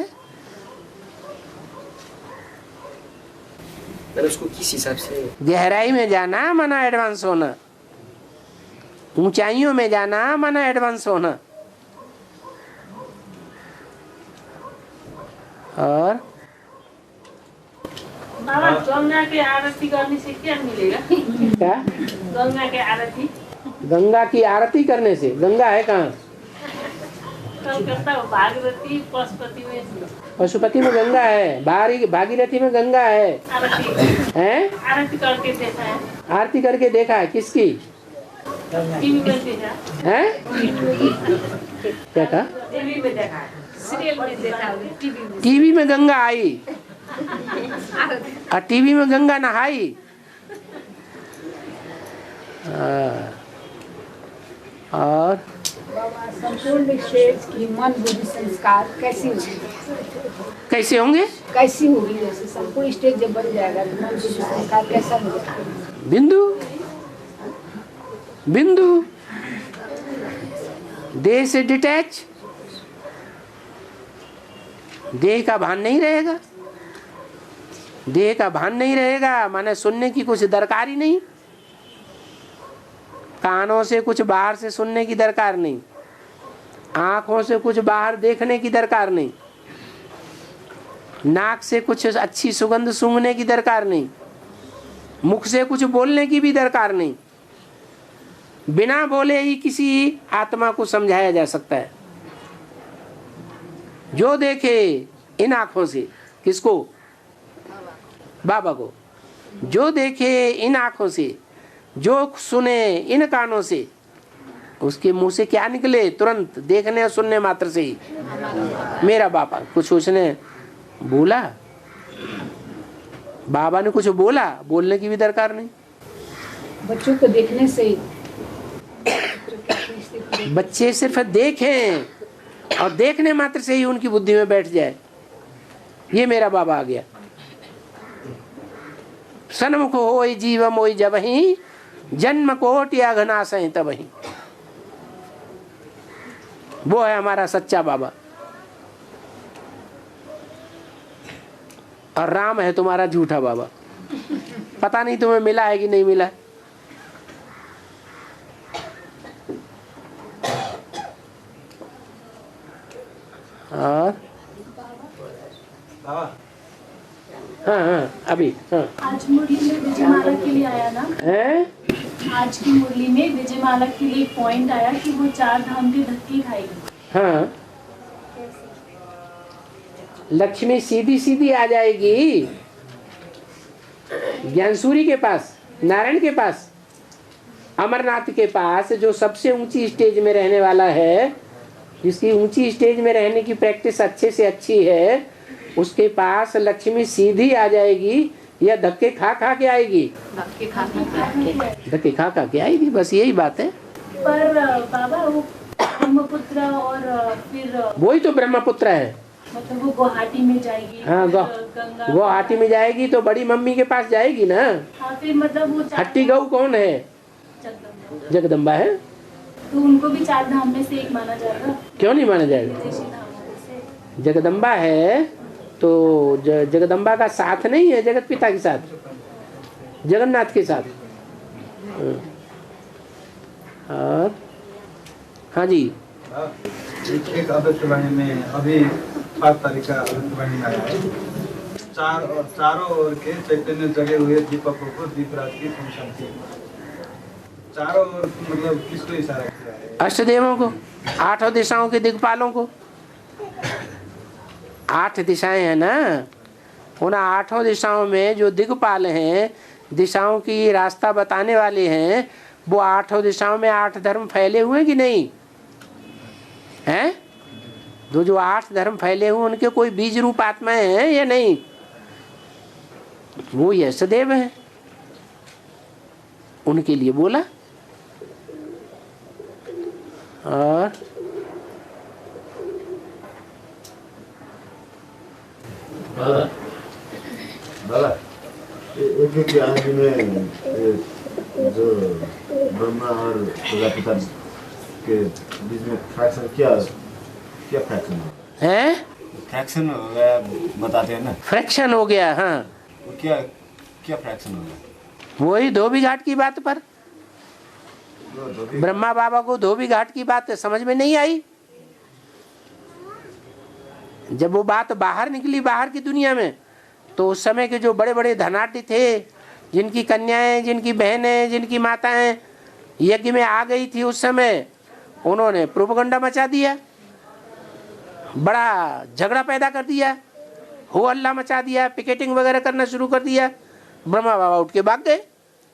मैंने उसको किस हिसाब से? गहराई में जाना माना एडवांस होना, ऊंचाइयों में जाना माना एडवांस होना। और बाबा गंगा के आरती करने से क्या मिलेगा? क्या? गंगा के आरती? गंगा की आरती करने से? गंगा है कहाँ? कलकत्ता भागीरथी पशुपति में। पशुपति में गंगा है, भागीरथी में गंगा है। आरती हैं? आरती करके देखा है। आरती करके देखा है? किसकी? टीवी में देखा हैं? क्या कहा? टीवी में देखा है, सीरियल में देखा है, टीवी में। टीवी में गंगा आई और टीवी में गंगा नहाई। और बाबा संपूर्ण स्टेज की मन बुद्धि संस्कार कैसी होगी? कैसे होंगे? कैसी होगी? जैसे संपूर्ण स्टेज जब बन जाएगा तो मन बुद्धि संस्कार कैसा होगा? बिंदु बिंदु, देह से डिटैच, देह का भान नहीं रहेगा। देह का भान नहीं रहेगा माने सुनने की कुछ दरकार ही नहीं, कानों से कुछ बाहर से सुनने की दरकार नहीं, आंखों से कुछ बाहर देखने की दरकार नहीं, नाक से कुछ अच्छी सुगंध सूंघने की दरकार नहीं, मुख से कुछ बोलने की भी दरकार नहीं। बिना बोले ही किसी आत्मा को समझाया जा सकता है। जो देखे इन आंखों से, किसको? बाबा को। जो देखे इन आंखों से, जो सुने इन कानों से, उसके मुंह से क्या निकले? तुरंत देखने और सुनने मात्र से ही मेरा बाबा कुछ उसने बोला, बाबा ने कुछ बोला, बोलने की भी दरकार नहीं। बच्चों को देखने से बच्चे सिर्फ देखें और देखने मात्र से ही उनकी बुद्धि में बैठ जाए, ये मेरा बाबा आ गया। सन्मुख होई जीव मोई जबहि, जन्म कोटि अघनासहि तबहि। वो है हमारा सच्चा बाबा। और राम है तुम्हारा झूठा बाबा। पता नहीं तुम्हें मिला है कि नहीं मिला है। और हाँ हाँ अभी हाँ। आज मुरली में विजयमाला के लिए आया ना हैं? आज की मुरली में विजयमाला के लिए पॉइंट आया कि वो 4 धाम के धक्के खाएगी। हाँ लक्ष्मी सीधी सीधी आ जाएगी ज्ञानसूरी के पास, नारायण के पास, अमरनाथ के पास, जो सबसे ऊंची स्टेज में रहने वाला है, जिसकी ऊंची स्टेज में रहने की प्रैक्टिस अच्छे से अच्छी है, उसके पास लक्ष्मी सीधी आ जाएगी या धक्के खा खा के आएगी? धक्के खा के आएगी, बस यही बात है। पर बाबा वो ब्रह्मपुत्र और फिर वही तो ब्रह्मपुत्र है, मतलब वो गुवाहाटी में जाएगी। हाँ, गंगा गुवाहाटी में जाएगी तो बड़ी मम्मी के पास जाएगी ना। हाँ, फिर मतलब वो हट्टी गऊ कौन है? जगदम्बा है। तो उनको भी 4 धाम में से एक माना जाएगा? क्यों नहीं माना जाएगा? जगदम्बा है तो जगदम्बा का साथ नहीं है जगत पिता के साथ, जगन्नाथ के साथ। और हाँ जी, एक अव्यक्तवाणी में अभी 5 तारीख का अव्यक्तवाणी में आया है, चारों ओर के चैतन्य जगे हुए दीपकों को दीपराज की शांति। चारों ओर मतलब किसको इशारा किया है? अष्टदेवों को, 8 दिशाओं के दिक्पालों को। 8 दिशाएं हैं ना, उन 8 दिशाओं में जो दिक्पाल हैं, दिशाओं की रास्ता बताने वाले हैं, वो 8 दिशाओं में 8 धर्म फैले हुए कि नहीं हैं? जो 8 धर्म फैले हुए उनके कोई बीज रूप आत्माएं हैं या नहीं? वो यशदेव हैं, उनके लिए बोला। और दादा एक आदमी में जो ब्रह्मा और प्रजापिता के बीच में फ्रैक्शन क्या फ्रैक्शन है? फ्रैक्शन हो गया बताते हैं ना, फ्रैक्शन हो गया। हाँ, वो क्या फ्रैक्शन हो गया? वही धोबी घाट की बात पर ब्रह्मा बाबा को धोबी घाट की बात समझ में नहीं आई। जब वो बात बाहर निकली, बाहर की दुनिया में, तो उस समय के जो बड़े बड़े धनाढ्य थे, जिनकी कन्याएं, जिनकी बहनें, जिनकी माताएं यज्ञ में आ गई थी, उस समय उन्होंने प्रोपगंडा मचा दिया, बड़ा झगड़ा पैदा कर दिया, हो हल्ला मचा दिया, पिकेटिंग वगैरह करना शुरू कर दिया। ब्रह्मा बाबा उठ के भाग गए,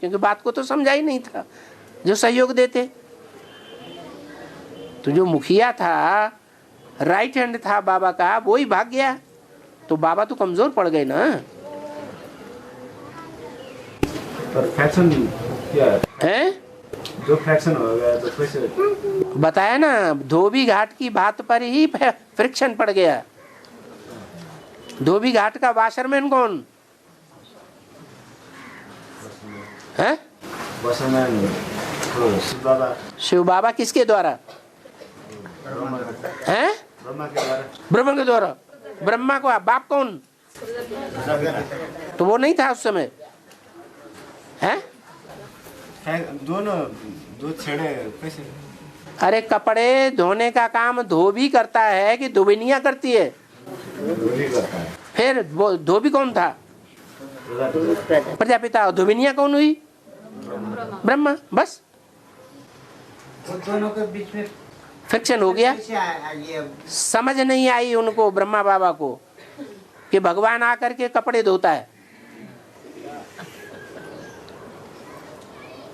क्योंकि बात को तो समझा ही नहीं था जो सहयोग देते। तो जो मुखिया था, राइट हैंड था बाबा का, वो ही भाग गया, तो बाबा तो कमजोर पड़ गए ना। पर फ्रैक्शन क्या है? जो फ्रैक्शन हो गया तो कैसे बताया ना, धोबी घाट की बात पर ही फ्रिक्शन पड़ गया। धोबी घाट का वाशरमैन कौन है? वाशरमैन शिव बाबा। शिव बाबा किसके द्वारा है? ब्रह्मा के द्वारा। ब्रह्मा को बाप कौन? तो वो नहीं था उस समय है? दोनों दो छेड़े कैसे? अरे कपड़े धोने का काम धोबी करता है कि धोबिनिया करती है? धोबी करता है। फिर वो धोबी कौन था? प्रजापिता। धोबिनिया कौन हुई? ब्रह्मा। बस दोनों के बीच में फ्रिक्शन हो गया। समझ नहीं आई उनको, ब्रह्मा बाबा को, कि भगवान आकर के कपड़े धोता है।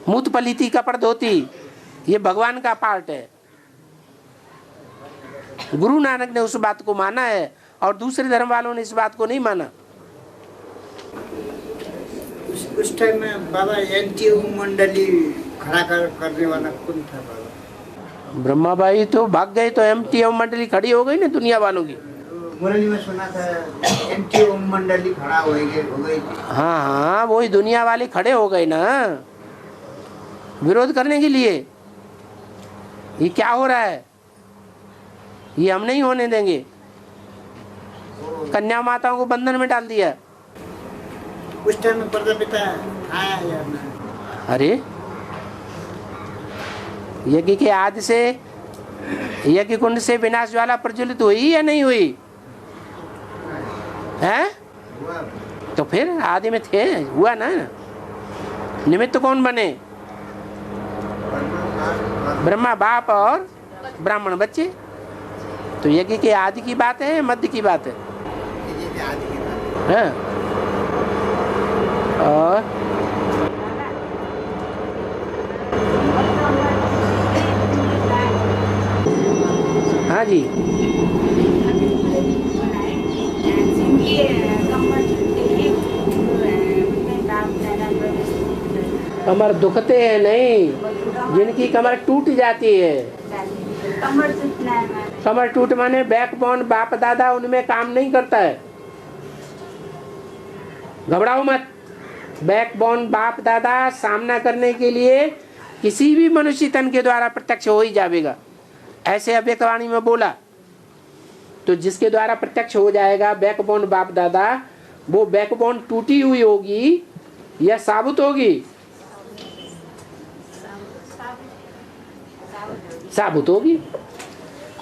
मूत पलीती कपड़ धोती, ये भगवान का पार्ट है। गुरु नानक ने उस बात को माना है और दूसरे धर्म वालों ने इस बात को नहीं माना। उस टाइम में बाबा एनटीओ मंडली खड़ा करने वाला कौन था बाबा? ब्रह्मा भाई तो भाग गए, तो एमटीओ मंडली खड़ी हो गई ना दुनिया वालों की। मुरली में सुना था एनटीओ मंडली खड़ा हो गई। हाँ हाँ, वही दुनिया वाले खड़े हो गए ना विरोध करने के लिए। ये क्या हो रहा है, ये हम नहीं होने देंगे। कन्या माताओं को बंधन में डाल दिया। उस टाइम में प्रजापिता आया या नहीं? अरे यज्ञ के आदि से, यज्ञ कुंड से विनाश ज्वाला प्रज्वलित हुई या नहीं हुई है? तो फिर आदि में थे, हुआ ना। निमित्त कौन बने? ब्रह्मा बाप और ब्राह्मण बच्चे। तो यज्ञ के आदि की बात है, मध्य की बात है? ये आदि के बारे हैं। और हाँ जी, कमर दुखते हैं नहीं, जिनकी कमर टूट जाती है। कमर टूट माने बैकबोन बाप दादा उनमें काम नहीं करता है। घबराओ मत, बैकबोन बाप दादा सामना करने के लिए किसी भी मनुष्य तन के द्वारा प्रत्यक्ष हो ही जाएगा। ऐसे अव्यक्तवाणी में बोला तो जिसके द्वारा प्रत्यक्ष हो जाएगा बैकबोन बाप दादा, वो बैकबोन टूटी हुई होगी या साबुत होगी? साबुत होगी।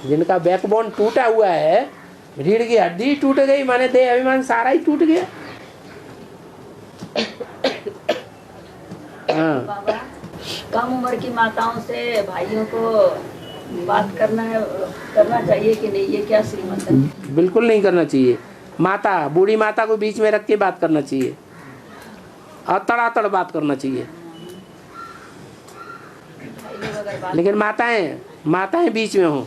जिनका बैकबोन टूटा हुआ है, रीढ़ की हड्डी टूट गई माने देह अभिमान सारा ही टूट गया। हाँ। कम उम्र की माताओं से भाइयों को बात करना चाहिए कि नहीं, ये क्या श्रीमत है? बिल्कुल नहीं करना चाहिए। माता, बूढ़ी माता को बीच में रख के बात करना चाहिए और तड़ातड़ बात करना चाहिए। लेकिन माताएं बीच में हो,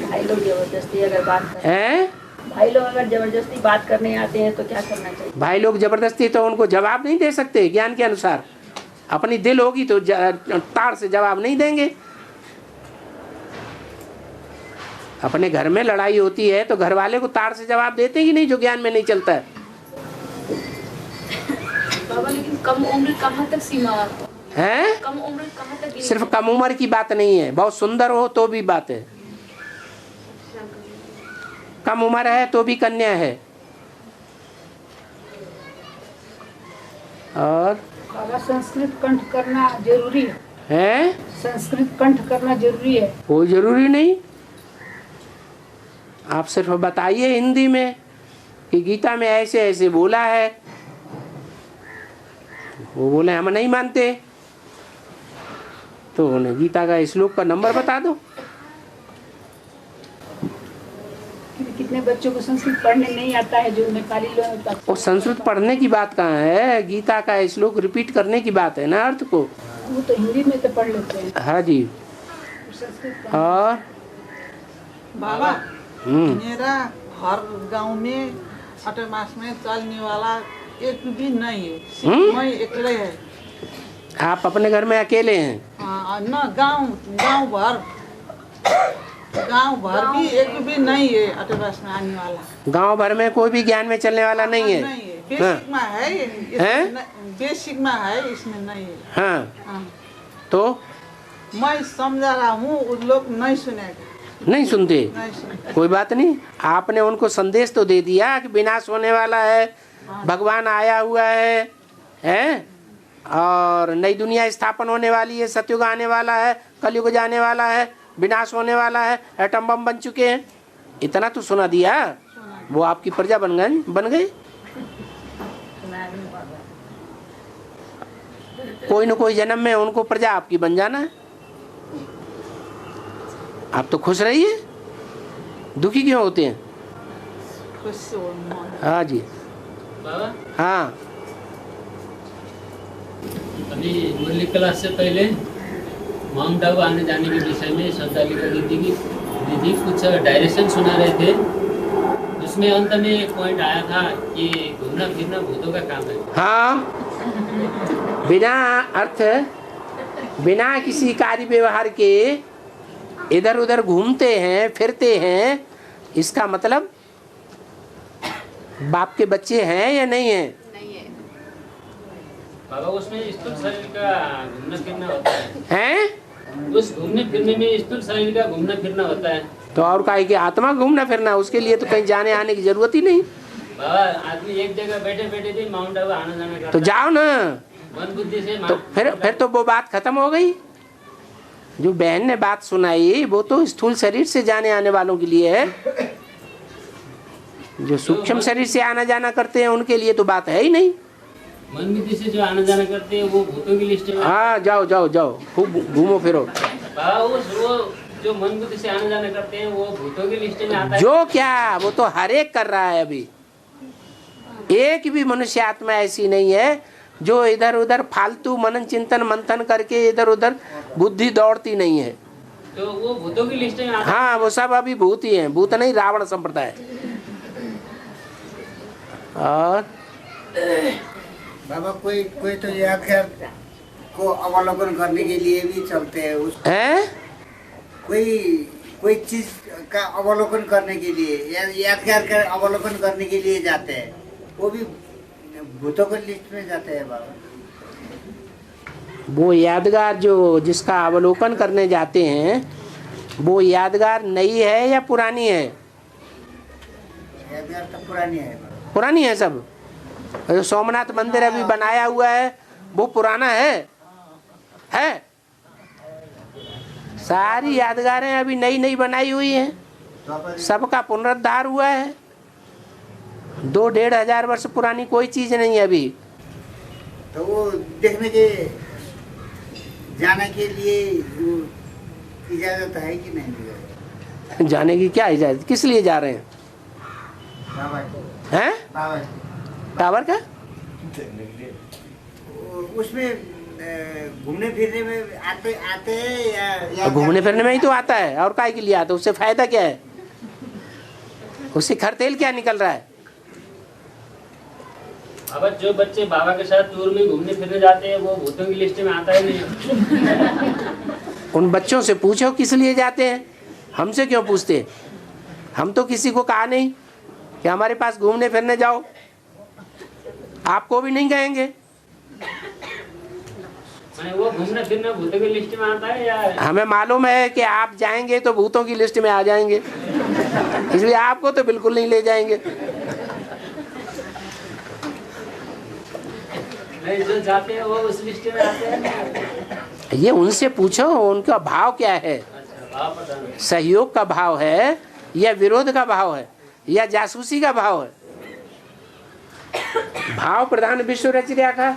भाई लोग जबरदस्ती अगर बात हैं, भाई लोग अगर जबरदस्ती बात करने आते हैं तो क्या करना चाहिए? भाई लोग जबरदस्ती तो उनको जवाब नहीं दे सकते ज्ञान के अनुसार। अपनी दिल होगी तो तार से जवाब नहीं देंगे। अपने घर में लड़ाई होती है तो घर वाले को तार से जवाब देते ही नहीं, जो ज्ञान में नहीं चलता है। बाबा लेकिन कम उम्र कहाँ तक सीमा है? कम उम्र कहाँ तक? सिर्फ कम उम्र की बात नहीं है, बहुत सुंदर हो तो भी बात है। कम उम्र है तो भी कन्या है। और संस्कृत कंठ करना जरूरी है? संस्कृत कंठ करना जरूरी है? कोई जरूरी नहीं। आप सिर्फ बताइए हिंदी में कि गीता में ऐसे ऐसे बोला है, वो बोले हम नहीं मानते, तो उन्हें गीता का श्लोक का नंबर बता दो। कितने बच्चों को संस्कृत पढ़ने नहीं आता है, जो नेपाली लोग। वो संस्कृत पढ़ने की बात कहाँ है, गीता का श्लोक रिपीट करने की बात है ना, अर्थ को। वो तो हिंदी में तो पढ़ लेते हैं। हाँ जी। और बाबा, मेरा हर गांव में अटमास में चलने वाला एक भी नहीं है, सिर्फ मैं अकेले है। आप अपने घर में अकेले हैं? हाँ, न गांव भर भी एक भी नहीं है अटमास में आने वाला। गांव भर में कोई भी ज्ञान में चलने वाला नहीं है? नहीं है, बेसिक में है, बेसिक में है, इसमें नहीं है। हाँ। तो मैं समझा रहा हूँ, उन लोग नहीं सुनेगा। नहीं सुनते? कोई बात नहीं, आपने उनको संदेश तो दे दिया कि विनाश होने वाला है, भगवान आया हुआ है, और नई दुनिया स्थापन होने वाली है, सतयुग आने वाला है, कलयुग जाने वाला है, विनाश होने वाला है, एटम बम बन चुके हैं। इतना तो सुना दिया, वो आपकी प्रजा बन गई। कोई न कोई जन्म में उनको प्रजा आपकी बन जाना है। आप तो खुश रहिए, दुखी क्यों होते हैं? हाँ जी। बाबा, हाँ। अभी मुरली क्लास से पहले माउंट आबू आने जाने के विषय में श्रद्धालिका दीदी कुछ डायरेक्शन सुना रहे थे, उसमें अंत में एक पॉइंट आया था कि घूमना फिरना भूतों का काम है। हाँ, बिना किसी कार्य व्यवहार के इधर उधर घूमते हैं, फिरते हैं, इसका मतलब बाप के बच्चे हैं या नहीं है? बाबा, उसमें स्थूल शरीर का घूमना फिरना होता है? उस घूमने फिरने में स्थूल शरीर का घूमना फिरना होता है। तो और काहे कि आत्मा घूमना फिरना, उसके लिए तो कहीं जाने आने की जरूरत ही नहीं। बाबा, आदमी एक जगह बैठे बैठे भी माउंट आबू आना जाना करता, तो जाओ ना, मन बुद्धि से। तो फिर तो वो बात खत्म हो गई। जो बहन ने बात सुनाई वो तो स्थूल शरीर से जाने आने वालों के लिए है। जो सूक्ष्म शरीर से आना जाना करते हैं उनके लिए तो बात है ही नहीं। मन बुद्धि से जो आना जाना करते हैं वो भूतों की लिस्ट में। हाँ, जाओ खूब घूमो फिरो। वो जो मन बुद्धि से आना जाना करते हैं वो भूतों की लिस्ट में आता है। जो क्या, वो तो हर एक कर रहा है अभी। एक भी मनुष्य आत्मा ऐसी नहीं है जो इधर उधर फालतू मनन चिंतन मंथन करके इधर उधर बुद्धि दौड़ती नहीं है। तो वो भूतों की लिस्ट में आता है? हाँ, वो सब अभी भूत ही हैं, भूत नहीं, रावण संप्रदाय। और बाबा कोई कोई तो यादगार को अवलोकन करने के लिए भी चलते हैं उस कोई चीज का अवलोकन करने के लिए या यादगार का अवलोकन करने के लिए जाते हैं, वो भी भूतों के लिस्ट में जाते हैं बाबा। वो यादगार जो जिसका अवलोकन करने जाते हैं वो यादगार नई है या पुरानी है? यादगार तो पुरानी है। पुरानी है सब। जो सोमनाथ मंदिर अभी बनाया हुआ है वो पुराना है? सारी यादगारें अभी नई नई बनाई हुई हैं, सबका पुनरुद्धार हुआ है। 2-1,500 वर्ष पुरानी कोई चीज नहीं है अभी। तो वो देखने के जाने के लिए इजाजत है कि नहीं? जाने की क्या इजाजत? किस लिए जा रहे हैं? हैं? टावर का? उसमें घूमने फिरने में आते हैं या घूमने फिरने में ही तो आता है, और काय के लिए आता है? उससे फायदा क्या है? उससे खरतेल क्या निकल रहा है? अब जो बच्चे बाबा के साथ टूर में घूमने फिरने जाते हैं वो भूतों की लिस्ट में आता है नहीं? उन बच्चों से पूछो किस लिए जाते हैं, हमसे क्यों पूछते? हम तो किसी को कहा नहीं कि हमारे पास घूमने फिरने जाओ, आपको भी नहीं कहेंगे। वो घूमने फिरने भूतों की लिस्ट में आता है या? हमें मालूम है कि आप जाएंगे तो भूतों की लिस्ट में आ जाएंगे, इसलिए आपको तो बिल्कुल नहीं ले जाएंगे। नहीं, जो जाते हैं वो उस लिस्ट में आते हैं। ये उनसे पूछो उनका भाव क्या है। सहयोग का भाव है या विरोध का भाव है या जासूसी का भाव है? भाव प्रधान विश्व रचना का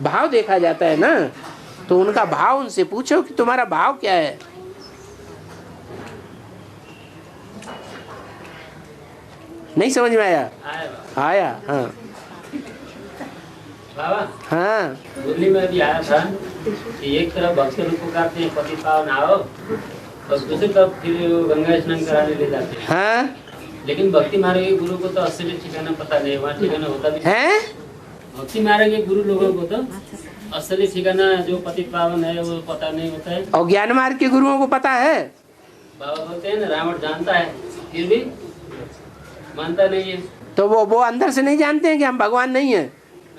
भाव देखा जाता है ना, तो उनका भाव उनसे पूछो कि तुम्हारा भाव क्या है। नहीं समझ में आया? आया हाँ बाबा। हाँ, मुरली में भी आया था कि एक तरफ भक्त रूप पुकारते हैं पति पावन आओ, और दूसरी तरफ फिर गंगा स्नान कराने ले जाते हैं। हाँ? लेकिन भक्ति मार्ग के गुरु को तो असली ठिकाना पता नहीं, वहाँ ठिकाना होता भी है। भक्ति मार्ग के गुरु लोगों को तो असली ठिकाना जो पति पावन है वो पता नहीं होता है। और ज्ञान मार्ग के गुरुओं को पता है? बाबा बोलते हैं ना, रावण जानता है फिर भी मानता नहीं है। तो वो अंदर से नहीं जानते हैं कि हम भगवान नहीं है?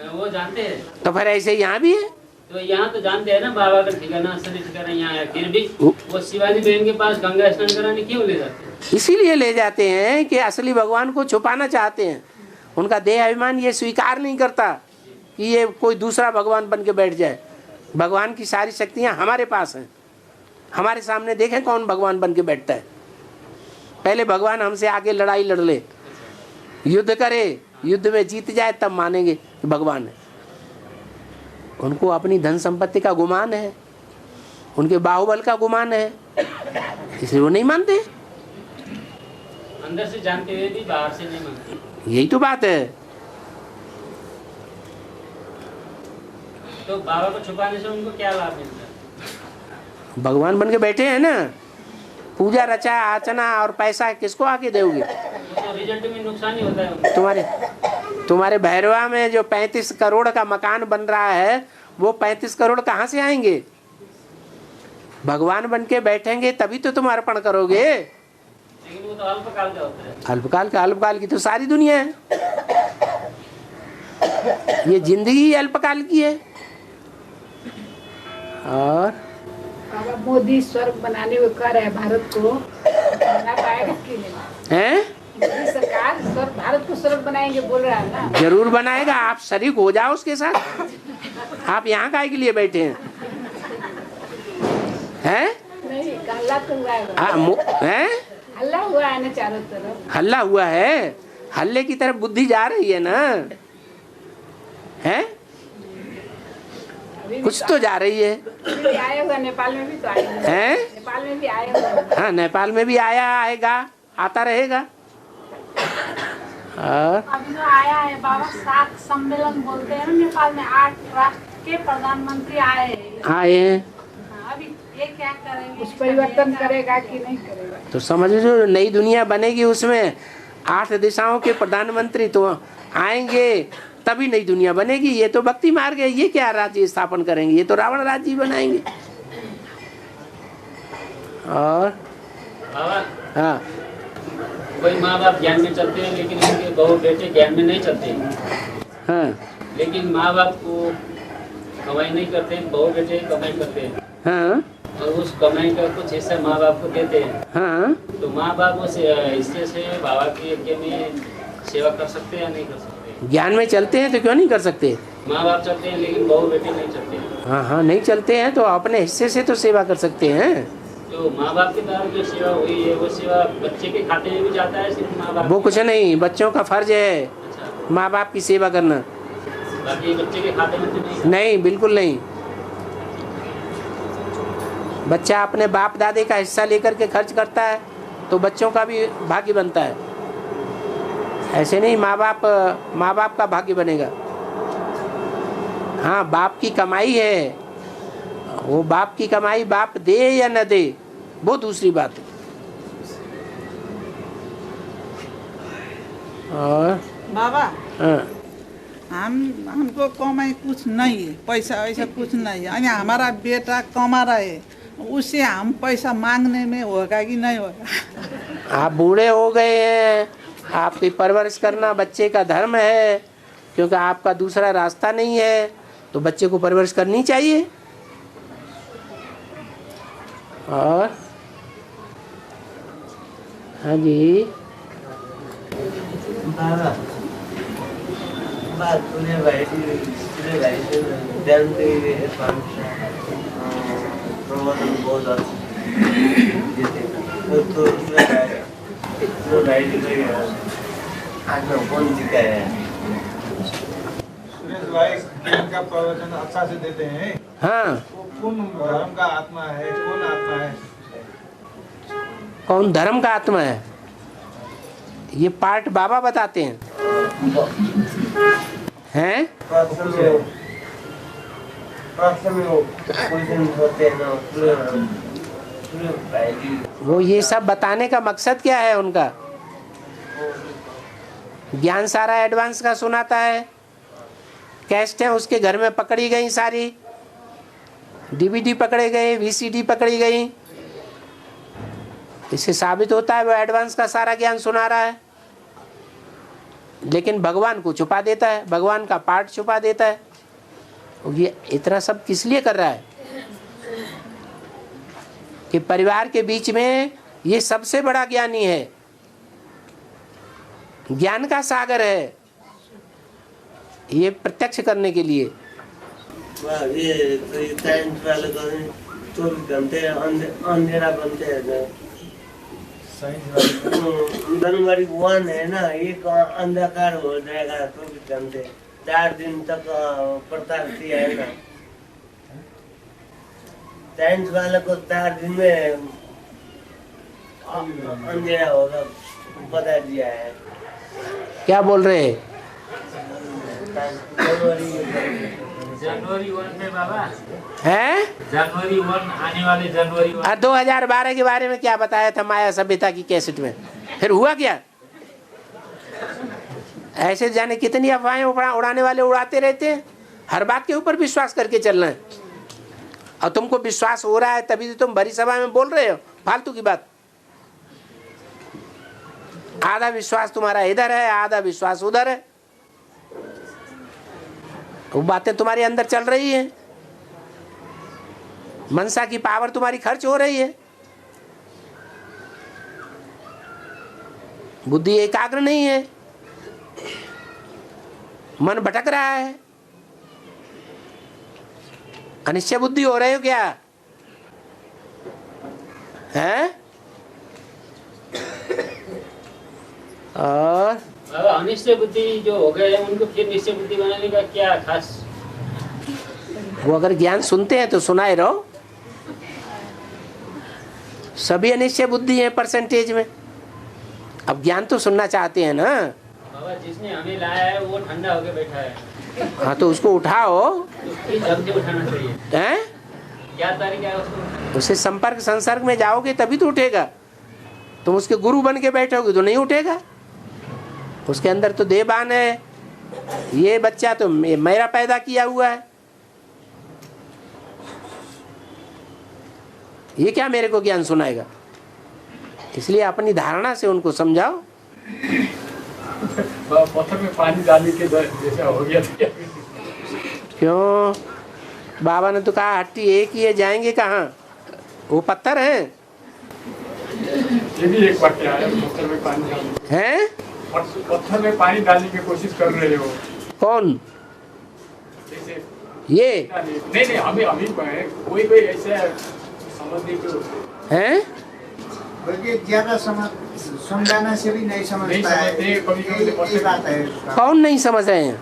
वो जानते हैं। तो फिर ऐसे यहाँ भी है? तो यहाँ तो जानते हैं ना बाबा का ठिकाना असली ठिकाना यहाँ है, फिर भी वो शिवाजी बहन के पास गंगा स्नान कराने क्यों ले जाते हैं? इसीलिए ले जाते हैं कि असली भगवान को छुपाना चाहते हैं। उनका देह अभिमान ये स्वीकार नहीं करता कि ये कोई दूसरा भगवान बन के बैठ जाए। भगवान की सारी शक्तियाँ हमारे पास हैं, हमारे सामने देखें कौन भगवान बन के बैठता है। पहले भगवान हमसे आगे लड़ाई लड़ ले, युद्ध करे, युद्ध में जीत जाए तब मानेंगे कि भगवान है। उनको अपनी धन संपत्ति का गुमान है, उनके बाहुबल का गुमान है, इसलिए वो नहीं मानते। अंदर से जानते हुए भी बाहर से नहीं मानते। यही तो बात है। तो बाबा को छुपाने से उनको क्या लाभ मिलता है? भगवान बन के बैठे हैं ना, पूजा रचा अर्चना और पैसा किसको आके दोगे? तो रिजल्ट में नुकसान ही होता है। तुम्हारे भैरवा में जो 35 करोड़ का मकान बन रहा है वो 35 करोड़ कहाँ से आएंगे? भगवान बन के बैठेंगे तभी तो तुम अर्पण करोगे। लेकिन वो तो अल्पकाल का होता है। अल्पकाल की तो सारी दुनिया है, ये जिंदगी अल्पकाल की है। और बाबा मोदी स्वर्ग बनाने को कर रहे हैं भारत को, बना पाएगा कि नहीं? हैं? मोदी सरकार भारत को स्वर्ग बनाएंगे बोल रहा है ना। जरूर बनाएगा, आप शरीक हो जाओ उसके साथ। आप यहाँ काहे के लिए बैठे हैं? हैं? नहीं, हल्ला तो हुआ है। हल्ला हुआ है ना चारों तरफ। हल्ला हुआ है, हल्ले की तरफ बुद्धि जा रही है ना, है? कुछ तो जा रही है। आए हुआ नेपाल में भी तो आए हुए हैं। नेपाल में भी आए हुए। हाँ, नेपाल में भी आया, आएगा, आता रहेगा। और अभी जो आया है बाबा 7 सम्मेलन बोलते हैं ना, नेपाल में 8 राष्ट्र के प्रधानमंत्री आए हैं। अभी ये क्या करेंगे, कुछ परिवर्तन करेगा कि नहीं करेगा? तो समझ लो नई दुनिया बनेगी, उसमें 8 दिशाओं के प्रधानमंत्री तो आएंगे, तभी नई दुनिया बनेगी। ये तो भक्ति मार्ग है, ये क्या राज्य स्थापन करेंगे, ये तो रावण राज्य बनाएंगे। और हाँ, कोई माँ बाप ज्ञान में चलते हैं लेकिन उनके बहू बेटे ज्ञान में नहीं चलते। हाँ, लेकिन माँ बाप को कमाई नहीं करते, बहू बेटे कमाई करते हैं। हाँ, और उस कमाई का कुछ हिस्सा माँ बाप को देते हैं। हाँ, तो माँ बाप उस हिस्से से बाबा के यज्ञ में सेवा कर सकते हैं या नहीं कर सकते? ज्ञान में चलते हैं तो क्यों नहीं कर सकते? माँ बाप चलते हैं लेकिन बहू बेटे नहीं चलते। हाँ हाँ, नहीं चलते हैं तो अपने हिस्से से तो सेवा कर सकते हैं। तो माँ बाप के द्वारा जो सेवा हुई है वो सेवा बच्चे के खाते में भी जाता है, सिर्फ माँ बाप? वो कुछ नहीं, बच्चों का फर्ज है माँ बाप की सेवा करना। बाकी बच्चे के खाते में तो नहीं? नहीं, बिल्कुल नहीं। बच्चा अपने बाप दादे का हिस्सा लेकर के खर्च करता है तो बच्चों का भी भाग्य बनता है। ऐसे नहीं माँ बाप का भाग्य बनेगा। हाँ, बाप की कमाई है, वो बाप की कमाई बाप दे या न दे वो दूसरी बात है। और बाबा हाँ, हमको कमाई कुछ नहीं है, पैसा वैसा कुछ नहीं है। यानी हमारा बेटा कमा रहा है, उससे हम पैसा मांगने में होगा कि नहीं होगा? आप बूढ़े हो गए हैं, आपकी परवरिश करना बच्चे का धर्म है, क्योंकि आपका दूसरा रास्ता नहीं है, तो बच्चे को परवरिश करनी चाहिए। और हाँ जी, बात सुने भाई ध्यान से प्रबंधन बहुत आज कौन जीता है? सुरेश भाई ज्ञान का प्रवचन अच्छा से देते हैं। हाँ, वो कौन धर्म का आत्मा है, कौन आत्मा है? कौन धर्म का आत्मा है, ये पार्ट बाबा बताते हैं। हैं? वो ये सब बताने का मकसद क्या है उनका? ज्ञान सारा एडवांस का सुनाता है, कैसेटें उसके घर में पकड़ी गई, सारी डीवीडी पकड़े गए, वीसीडी पकड़ी गई। इससे साबित होता है वो एडवांस का सारा ज्ञान सुना रहा है, लेकिन भगवान को छुपा देता है, भगवान का पार्ट छुपा देता है। ये इतना सब किस लिए कर रहा है कि परिवार के बीच में ये सबसे बड़ा ज्ञानी है, ज्ञान का सागर है, ये प्रत्यक्ष करने के लिए। ये 24 घंटे अंधेरा बनते हैं। जनवरी 1 है ना, एक अंधकार हो जाएगा 24 घंटे, 4 दिन तक प्रताप किया है ना। साइंस वाले को 4 दिन में अंधेरा होगा बता दिया है। क्या बोल रहे हैं? जनवरी 1 में बाबा हैं? जनवरी 1 आने वाले जनवरी 1। 2012 के बारे में क्या बताया था माया सभ्यता की कैसेट में? फिर हुआ क्या? ऐसे जाने कितनी अफवाहें उड़ाने वाले उड़ाते रहते हैं। हर बात के ऊपर विश्वास करके चलना है, और तुमको विश्वास हो रहा है तभी तो तुम भरी सभा में बोल रहे हो फालतू की बात। आधा विश्वास तुम्हारा इधर है, आधा विश्वास उधर है, वो बातें तुम्हारे अंदर चल रही है, मनसा की पावर तुम्हारी खर्च हो रही है, बुद्धि एकाग्र नहीं है, मन भटक रहा है, अनिश्चय बुद्धि हो रहे हो क्या? हैं? और बाबा अनिश्चय बुद्धि जो हो गए हैं उनको फिर निश्चय बुद्धि बनाने का क्या खास? वो अगर ज्ञान सुनते हैं तो सुनाए रहो। सभी अनिश्चय बुद्धि है परसेंटेज में, अब ज्ञान तो सुनना चाहते हैं ना। बाबा जिसने हमें लाया है वो ठंडा होके बैठा है। हाँ तो उसको उठाओ। तो जल्दी उठाना चाहिए। हैं? क्या तरीका है उसको? उससे संपर्क संसर्ग में जाओगे तभी तो उठेगा। तुम उसके गुरु बन के बैठोगे तो नहीं उठेगा। उसके अंदर तो देवान है। ये बच्चा तो मेरा पैदा किया हुआ है, ये क्या मेरे को ज्ञान सुनाएगा। इसलिए अपनी धारणा से उनको समझाओ। पत्थर में पानी डालने के जैसा हो गया था। क्यों? बाबा ने तो कहा हट्टी एक ही है, जाएंगे कहाँ? वो पत्थर है। ये भी एक वाक्य है, पत्थर में पानी डालने हैं? पत्थर में पानी डालने की कोशिश कर रहे हो। कौन? जैसे ये नहीं अभी कोई ऐसे समझने को हैं? बल्कि ज्यादा समझाना से भी नहीं समझता है। ये बात है। कौन नहीं समझ रहे हैं?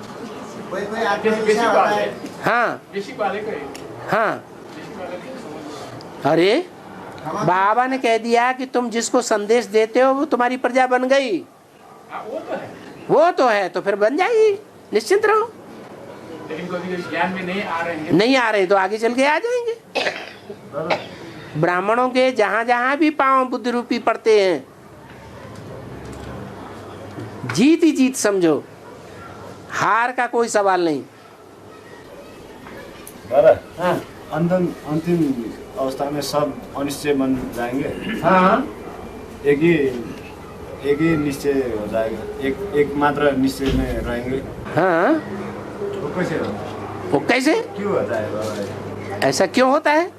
कोई आदमी ऐसा होता है। हाँ बेसिक वाले को हाँ। अरे बाबा ने कह दिया कि तुम जिसको संदेश देते हो वो तुम्हारी प्रजा बन गई। वो तो है तो फिर बन जाएगी, निश्चिंत रहो। लेकिन कभी ज्ञान में नहीं आ रहे हैं। नहीं आ रहे तो आगे चल के आ जाएंगे। ब्राह्मणों के जहां जहां भी पांव बुद्धि रूपी पड़ते हैं, जीत ही जीत समझो, हार का कोई सवाल नहीं। हाँ। अंतिम अवस्था में सब अनिश्चय बन जाएंगे। हाँ। एक ही निश्चय हो जाएगा, एक मात्र निश्चय में रहेंगे। हाँ। वो कैसे होता? वो कैसे? क्यों होता है बाबा? ऐसा क्यों होता है?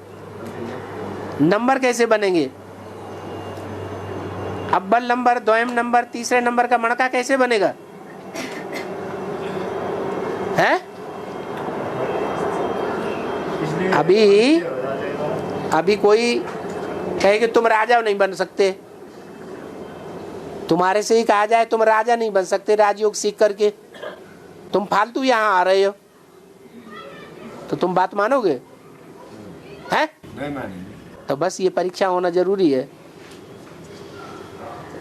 नंबर कैसे बनेंगे? अव्वल नंबर, द्वयम नंबर, तीसरे नंबर का मणका कैसे बनेगा? है? अभी कोई कहे कि तुम राजा नहीं बन सकते, तुम्हारे से ही कहा जाए तुम राजा नहीं बन सकते राजयोग सीख करके, तुम फालतू यहाँ आ रहे हो, तो तुम बात मानोगे? हैं? नहीं मानेंगे। तो बस ये परीक्षा होना जरूरी है।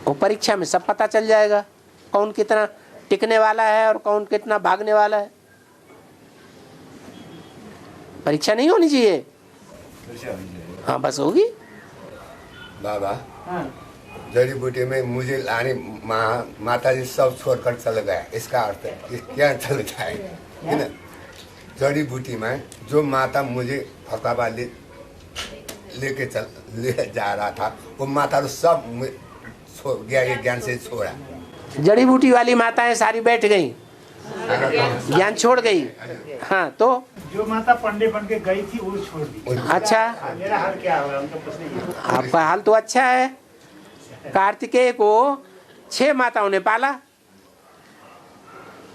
वो परीक्षा में सब पता चल जाएगा, कौन कितना टिकने वाला है और कौन कितना भागने वाला है। परीक्षा नहीं होनी चाहिए। हाँ बस होगी। बाबा जड़ी बूटी में मुझे लाने माता जी सब छोड़कर चले गए, इसका अर्थ क्या चलता है ना? जड़ी बूटी में जो माता मुझे फरकाबा लेके ले जा रहा था, वो माता तो सब ज्ञान से छोड़ा। जड़ी बूटी वाली माताएं सारी बैठ गई, ज्ञान छोड़ गई। हाँ तो जो माता पंडे बन के गई थी वो छोड़ दी। अच्छा, मेरा हाल क्या होगा? उनका प्रश्न। आपका हाल तो अच्छा है। कार्तिकेय को 6 माताओं ने पाला।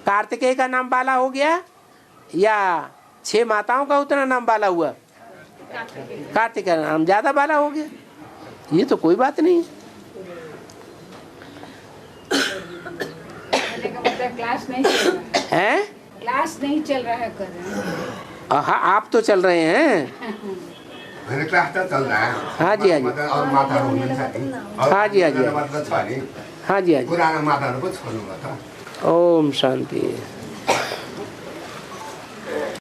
कार्तिकेय का नाम बाला हो गया या 6 माताओं का उतना नाम बाला हुआ? कार्तिक का नाम ज्यादा बाला हो गया। ये तो कोई बात नहीं। क्लास नहीं चल रहा है? क्लास नहीं चल रहा है कर रहे हैं। हाँ आप तो चल रहे हैं। मेरे क्लास तो चल रहा है। हाँ जी हाँ जी। और माता रोने साथी। हाँ जी हाँ जी। हाँ जी हाँ जी। पुराना माता को छोड़ूंगा था। ओम शांति।